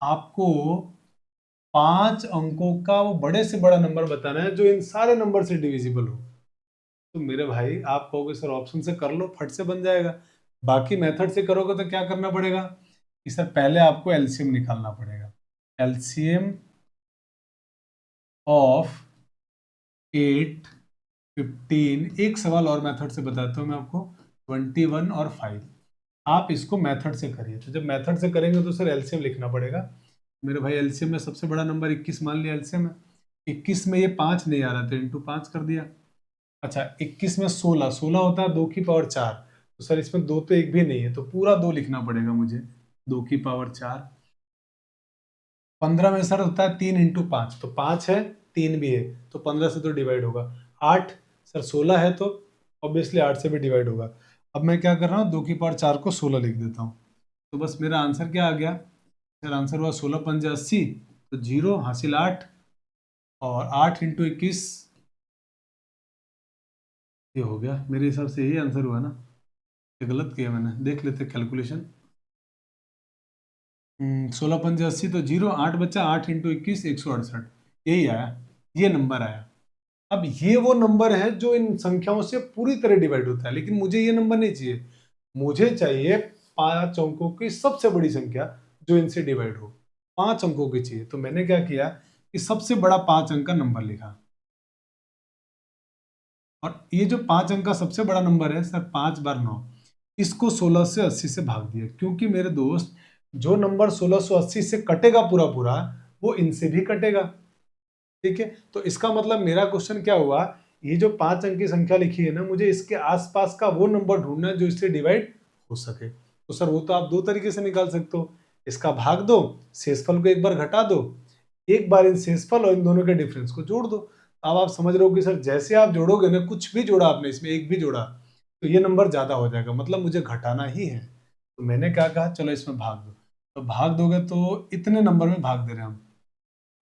आपको 5 अंकों का वो बड़े से बड़ा नंबर बताना है जो इन सारे नंबर से डिविजिबल हो। तो मेरे भाई आप कहोगे सर ऑप्शन से कर लो, फट से बन जाएगा। बाकी मेथड से करोगे तो क्या करना पड़ेगा कि सर पहले आपको एलसीएम निकालना पड़ेगा। एलसीएम ऑफ 8, 15, एक सवाल और मेथड से बताता हूँ मैं आपको, 21 और 5। आप इसको मेथड से करिए। तो जब मेथड से करेंगे तो सर एलसीएम लिखना पड़ेगा। मेरे भाई एलसीएम में सबसे बड़ा नंबर 21 मान लिया एलसीएम है। 21 में ये 5 नहीं आ रहा तो इंटू 5 कर दिया। अच्छा 21 में 16, 16 होता है 2 की पावर 4, तो सर इसमें 2 तो एक भी नहीं है, तो पूरा 2 लिखना पड़ेगा मुझे, 2 की पावर 4। 15 में सर होता है 3 इंटू 5, तो 5 है 3 भी है, तो 15 से तो डिवाइड होगा। 8 सर 16 है तो ऑब्वियसली 8 से भी डिवाइड होगा। अब मैं क्या कर रहा हूँ, 2 की पावर 4 को 16 लिख देता हूँ, तो बस मेरा आंसर क्या आ गया, सर आंसर हुआ 16 पंजे 80, तो 0 हासिल 8, और 8 इंटू 21, ये हो गया, मेरे हिसाब से यही आंसर हुआ ना। ये गलत किया मैंने, देख लेते कैलकुलेशन। 16 × 5 = 80, तो 0, 8 बच्चा, 8 × 21 168, यही आया, ये नंबर आया। अब ये वो नंबर है जो इन संख्याओं से पूरी तरह डिवाइड होता है, लेकिन मुझे ये नंबर नहीं चाहिए, मुझे चाहिए 5 अंकों की सबसे बड़ी संख्या जो इनसे डिवाइड हो, 5 अंकों की चाहिए। तो मैंने क्या किया कि सबसे बड़ा 5 अंक का नंबर लिखा, और ये जो 5 अंक का सबसे बड़ा नंबर है सर, 5 बार 9, इसको 16 से 80 से भाग दिया, क्योंकि मेरे दोस्त जो नंबर 1680 से कटेगा पूरा पूरा, वो इनसे भी कटेगा। ठीक है, तो इसका मतलब मेरा क्वेश्चन क्या हुआ, ये जो 5 अंक की संख्या लिखी है ना, मुझे इसके आसपास का वो नंबर ढूंढना है जो इससे डिवाइड हो सके। तो सर वो तो आप दो तरीके से निकाल सकते हो, इसका भाग दो, शेषफल को एक बार घटा दो, एक बार इन शेषफल और इन दोनों के डिफरेंस को जोड़ दो। अब आप समझ रहे हो कि सर जैसे आप जोड़ोगे ना, कुछ भी जोड़ा आपने, इसमें एक भी जोड़ा, तो ये नंबर ज्यादा हो जाएगा, मतलब मुझे घटाना ही है। तो मैंने क्या कहा, चलो इसमें भाग दो। तो भाग दोगे तो इतने नंबर में भाग दे रहे हैं हम,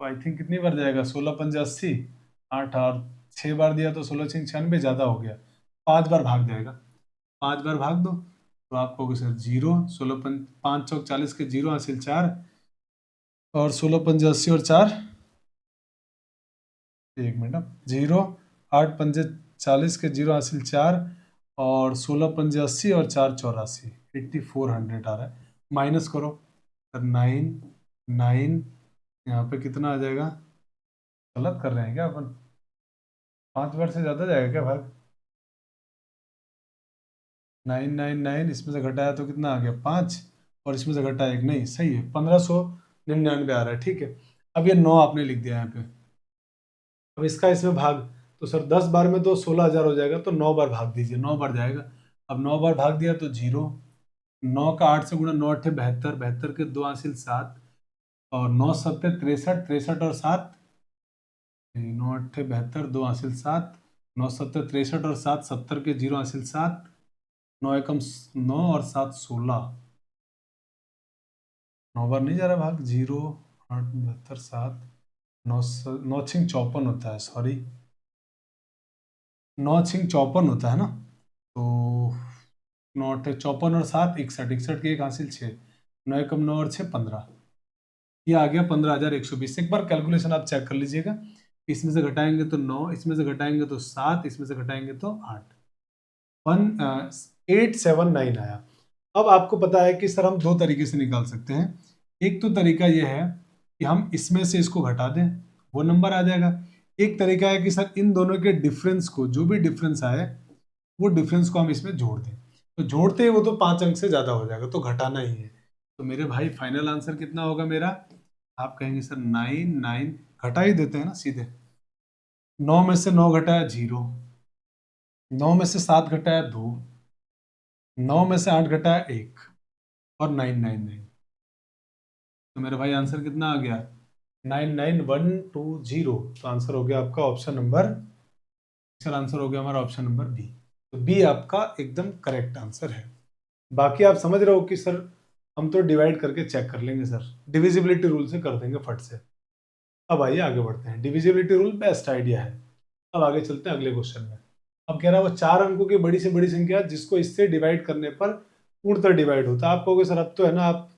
तो आई थिंक कितनी बार जाएगा, 16 × 5 = 80, 8 और 6 बार दिया तो 16×6 = 96, ज्यादा हो गया, 5 बार भाग जाएगा, 5 बार भाग दो तो आपको होगा सर 0, 16×5 = 40 के 0 हासिल 4, और 16×5 = 80 और 4, एक मिनट, 0, 8×5 = 40 के 0 हासिल 4, और 16×5 = 80 और 4 × 84, 8400 आ रहा है। माइनस करो सर, 9 9, यहाँ पे कितना आ जाएगा, गलत कर रहे हैं क्या अपन, 5 बार से ज्यादा जाएगा क्या भाग, 999, इसमें से घटाया तो कितना आ गया 5, और इसमें से घटाया 1, नहीं सही है, 1599 आ रहा है। ठीक है, अब ये 9 आपने लिख दिया यहाँ पे, अब इसका इसमें भाग, तो सर 10 बार में तो 16,000 हो जाएगा, तो 9 बार भाग दीजिए, 9 बार जाएगा। अब 9 बार भाग दिया तो 0, 9 का 8 से गुणा, 9 8 72, 72 के 2 हासिल 7, और 9 7 63, 63 और 7, 9 8 72, 2 हासिल 7, 9 7 63 और 7, 70 के 0 हासिल 7, 9 एकम 9 और 7 16, 9 बार नहीं जा रहा भाग, 0 8 72 7, 9 9 6 54 होता है, सॉरी 9 6 54 होता है ना, तो 9 8 54 और 7 61, 61 के 1 हासिल 6, 9 एकम 9 और 6 15, ये आ गया 15,120। एक बार कैलकुलेशन आप चेक कर लीजिएगा, इसमें से घटाएंगे तो 9, इसमें से घटाएंगे तो 7, इसमें से घटाएंगे तो 8, 1879 आया। अब आपको पता है कि सर हम दो तरीके से निकाल सकते हैं, एक तो तरीका यह है कि हम इसमें से इसको घटा दें, वो नंबर आ जाएगा। एक तरीका है कि सर इन दोनों के डिफरेंस को, जो भी डिफरेंस आए, वो डिफरेंस को हम इसमें जोड़ दें, तो जोड़ते ही वो तो 5 अंक से ज्यादा हो जाएगा, तो घटाना ही है। तो मेरे भाई फाइनल आंसर कितना होगा मेरा, आप कहेंगे सर 9 9, घटा ही देते हैं ना सीधे, 9 में से 9 घटाया 0, 9 में से 7 घटाया 2, 9 में से 8 घटाया 1, और 999, तो मेरे भाई आंसर कितना आ गया, 99120। तो आंसर हो गया आपका ऑप्शन नंबर, सर आंसर हो गया हमारा ऑप्शन नंबर बी। तो बी आपका एकदम करेक्ट आंसर है। बाकी आप समझ रहे हो कि सर हम तो डिवाइड करके चेक कर लेंगे सर, डिविजिबिलिटी रूल से कर देंगे फट से। अब आइए आगे बढ़ते हैं, डिविजिबिलिटी रूल बेस्ट आइडिया है। अब आगे चलते हैं अगले क्वेश्चन में। अब कह रहा है वो 4 अंकों की बड़ी से बड़ी संख्या जिसको इससे डिवाइड करने पर पूर्णतः डिवाइड होता है। आप कहोगे सर अब तो है ना, आप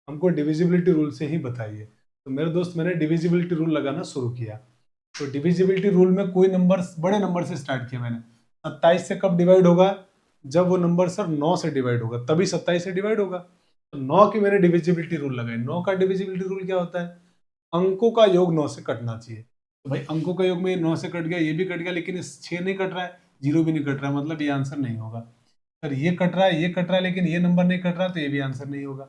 हमको डिविजिबिलिटी रूल से ही बताइए। तो मेरे दोस्त मैंने डिविजिबिलिटी रूल लगाना शुरू किया। तो डिविजिबिलिटी रूल में कोई नंबर, बड़े नंबर से स्टार्ट किया मैंने। 27 से कब डिवाइड होगा, जब वो नंबर सर 9 से डिवाइड होगा, तभी 27 से डिवाइड होगा। तो 9 की मैंने डिविजिबिलिटी रूल लगाई। 9 का डिविजिबिलिटी रूल क्या होता है, अंकों का योग 9 से कटना चाहिए। तो भाई अंकों का योग में 9 से कट गया, ये भी कट गया, लेकिन इस 6 नहीं कट रहा है, 0 भी नहीं कट रहा है, मतलब ये आंसर नहीं होगा। सर ये कट रहा है, ये कट रहा है, लेकिन ये नंबर नहीं कट रहा, तो ये भी आंसर नहीं होगा।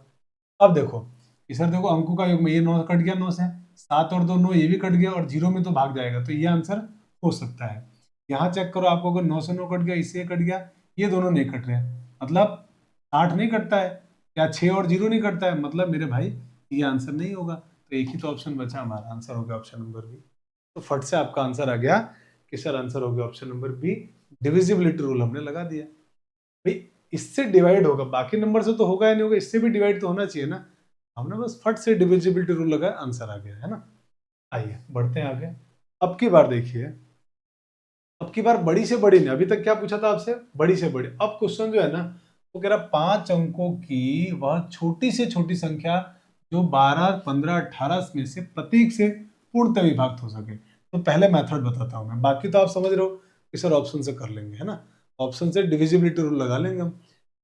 अब देखो कि सर देखो अंकों का योग में ये 9 कट गया, 9 से 7 और 2 9, ये भी कट गया, और 0 में तो भाग जाएगा, तो ये आंसर हो सकता है। यहाँ चेक करो, आपको अगर 9 से 9 कट गया, इससे कट गया, ये दोनों नहीं कट रहे हैं, मतलब 8 नहीं कटता है, या 6 और 0 नहीं कटता है, मतलब मेरे भाई ये आंसर नहीं होगा। तो एक ही तो ऑप्शन बचा, हमारा आंसर हो गया ऑप्शन नंबर बी। तो फट से आपका आंसर आ गया कि सर आंसर हो गया option number B, divisibility rule हमने लगा दिया। भाई इससे डिवाइड होगा, बाकी नंबर से तो होगा या नहीं होगा, इससे भी डिवाइड तो होना चाहिए ना, हमने बस फट से डिविजिबिलिटी रूल लगाया, आंसर आ गया, है ना। आइए बढ़ते हैं आगे। अब की बार देखिए, अब की बार बड़ी से बड़ी नहीं, अभी तक क्या पूछा था आपसे, बड़ी से बड़ी। अब क्वेश्चन जो है ना, वो कह रहा 5 अंकों की वह छोटी से छोटी संख्या जो 12, 15, 18 में से प्रत्येक से पूर्णतः विभाक्त हो सके। तो पहले मेथड बताता हूं मैं, बाकी तो आप समझ रहे हो कि सर ऑप्शन से कर लेंगे, है ना। ऑप्शन से डिविजिबिलिटी रूल लगा लेंगे हम।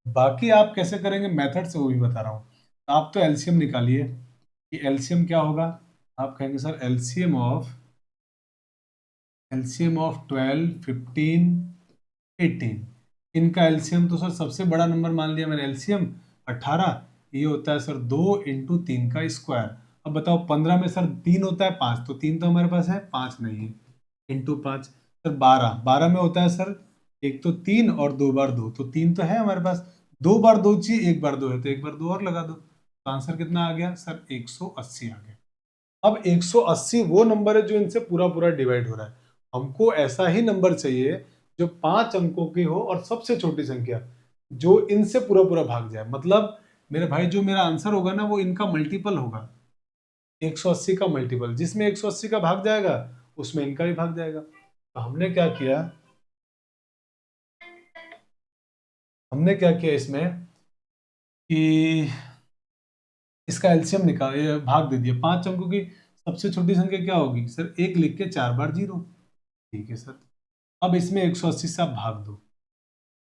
बाकी आप कैसे करेंगे मेथड से, वो भी बता रहा हूँ। आप तो एलसीएम निकालिए कि एलसीएम क्या होगा। आप कहेंगे सर एलसीएम ऑफ 12, 15, 18। इनका एलसीएम तो सर सबसे बड़ा नंबर मान लिया मैंने, एलसीएम 18। ये होता है सर 2 इंटू 3 का स्क्वायर। अब बताओ 15 में सर 3 होता है 5, तो 3 तो हमारे पास है, 5 नहीं है, इंटू 5 सर 12। 12 में होता है सर एक तो 3 और 2 बार 2, तो 3 तो है हमारे पास। 2 बार 2 चाहिए, 1 बार 2 है, तो 1 बार 2 और लगा दो, तो आंसर कितना आ गया सर 180 आ गया। अब 180 वो नंबर है जो इनसे पूरा पूरा डिवाइड हो रहा है। हमको ऐसा ही नंबर चाहिए जो 5 अंकों की हो और सबसे छोटी संख्या जो इनसे पूरा पूरा भाग जाए। मतलब मेरे भाई जो मेरा आंसर होगा ना वो इनका मल्टीपल होगा, 180 का मल्टीपल। जिसमें 180 का भाग जाएगा उसमें इनका भी भाग जाएगा। तो हमने क्या किया इसमें कि इसका एलसीएम निकाल, ये भाग दे दिया। 5 अंकों की सबसे छोटी संख्या क्या होगी सर, 1 लिख के 4 बार 0। ठीक है सर। अब इसमें 180 से आप भाग दो,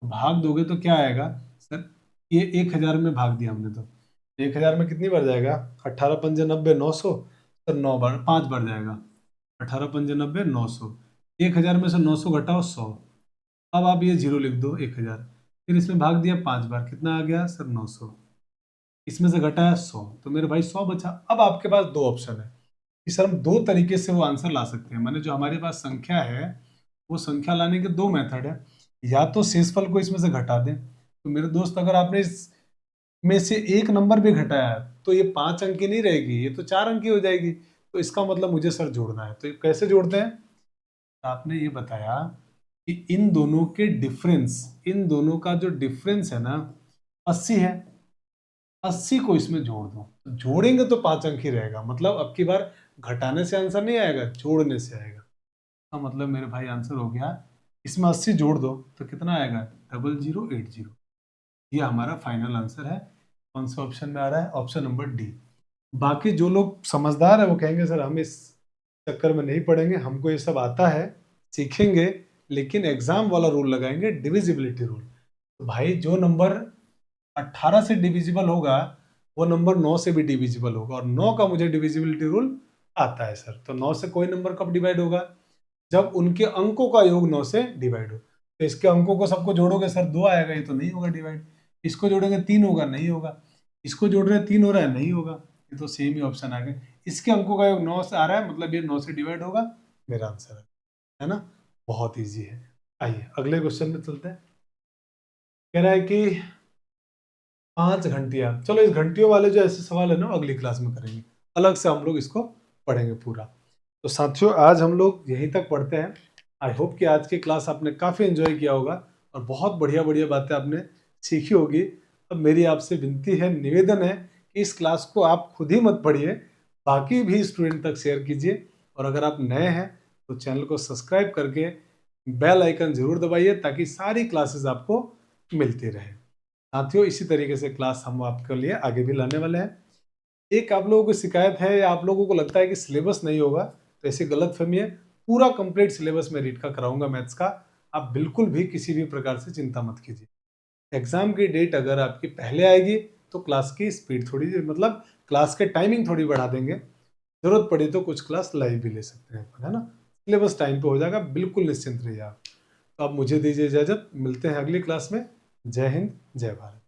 भाग दोगे तो क्या आएगा सर, ये 1000 में भाग दिया हमने, तो 1000 में कितनी बार जाएगा, 18 पंजे 90, 900। सर 9 बार, 5 बार जाएगा, 18 पंजे 90, 900। 1000 में से 900 घटाओ 100। अब आप ये 0 लिख दो 1000, फिर इसमें भाग दिया 5 बार, कितना आ गया सर 900। इसमें से घटाया 100, तो मेरे भाई 100 बचा। अब आपके पास दो ऑप्शन है कि सर हम दो तरीके से वो आंसर ला सकते हैं। माने जो हमारे पास संख्या है वो संख्या लाने के दो मेथड है। या तो शेषफल को इसमें से घटा दें, तो मेरे दोस्त अगर आपने इस में से एक नंबर भी घटाया तो ये 5 अंक की नहीं रहेगी, ये तो 4 अंक की हो जाएगी। तो इसका मतलब मुझे सर जोड़ना है, तो ये कैसे जोड़ते हैं। आपने ये बताया कि इन दोनों के डिफरेंस, इन दोनों का जो डिफरेंस है ना 80 है, 80 को इसमें जोड़ दो, तो जोड़ेंगे तो 5 अंक ही रहेगा। मतलब अब की बार घटाने से आंसर नहीं आएगा, जोड़ने से आएगा। तो मतलब मेरे भाई आंसर हो गया, इसमें 80 जोड़ दो तो कितना आएगा 0080। ये हमारा फाइनल आंसर है। कौन सा ऑप्शन में आ रहा है, ऑप्शन नंबर डी। बाकी जो लोग समझदार है वो कहेंगे सर हम इस चक्कर में नहीं पड़ेंगे, हमको ये सब आता है, सीखेंगे, लेकिन एग्जाम वाला रूल लगाएंगे, डिविजिबिलिटी रूल। तो भाई जो नंबर 18 से डिविजिबल होगा वो नंबर 9 से भी डिविजिबल होगा, और 9 का मुझे डिविजिबिलिटी रूल आता है सर। तो 9 से कोई नंबर कब डिवाइड होगा, जब उनके अंकों का योग 9 से डिवाइड हो। तो इसके अंकों को सबको जोड़ोगे सर 2 आएगा, ये तो नहीं होगा डिवाइड। इसको जोड़ेंगे 3 होगा, नहीं होगा। इसको जोड़ रहे हैं 3 हो रहा है, नहीं होगा। ये तो सेम ही ऑप्शन आ गया। इसके अंकों का योग 9 से आ रहा है, मतलब ये 9 से डिवाइड होगा, मेरा आंसर है ना। बहुत ईजी है। आइए अगले क्वेश्चन में चलते हैं। कह रहा है कि 5 घंटियां, चलो इस घंटियों वाले जो ऐसे सवाल है ना अगली क्लास में करेंगे, अलग से हम लोग इसको पढ़ेंगे पूरा। तो साथियों आज हम लोग यहीं तक पढ़ते हैं। आई होप कि आज की क्लास आपने काफ़ी एंजॉय किया होगा और बहुत बढ़िया बढ़िया बातें आपने सीखी होगी। अब मेरी आपसे विनती है, निवेदन है कि इस क्लास को आप खुद ही मत पढ़िए, बाकी भी स्टूडेंट तक शेयर कीजिए। और अगर आप नए हैं तो चैनल को सब्सक्राइब करके बेल आइकन जरूर दबाइए ताकि सारी क्लासेस आपको मिलती रहे। साथियों इसी तरीके से क्लास हम आपके लिए आगे भी लाने वाले हैं। एक आप लोगों को शिकायत है या आप लोगों को लगता है कि सिलेबस नहीं होगा, तो ऐसी गलतफहमी है। पूरा कंप्लीट सिलेबस मैं रीड का कराऊंगा मैथ्स का। आप बिल्कुल भी किसी भी प्रकार से चिंता मत कीजिए। एग्जाम की डेट अगर आपकी पहले आएगी तो क्लास की स्पीड थोड़ी, मतलब क्लास के टाइमिंग थोड़ी बढ़ा देंगे। जरूरत पड़ी तो कुछ क्लास लाइव भी ले सकते हैं, है ना। सिलेबस टाइम पे हो जाएगा, बिल्कुल निश्चिंत रहिए आप। तो अब मुझे दीजिए इजाजत, मिलते हैं अगली क्लास में। जय हिंद, जय भारत।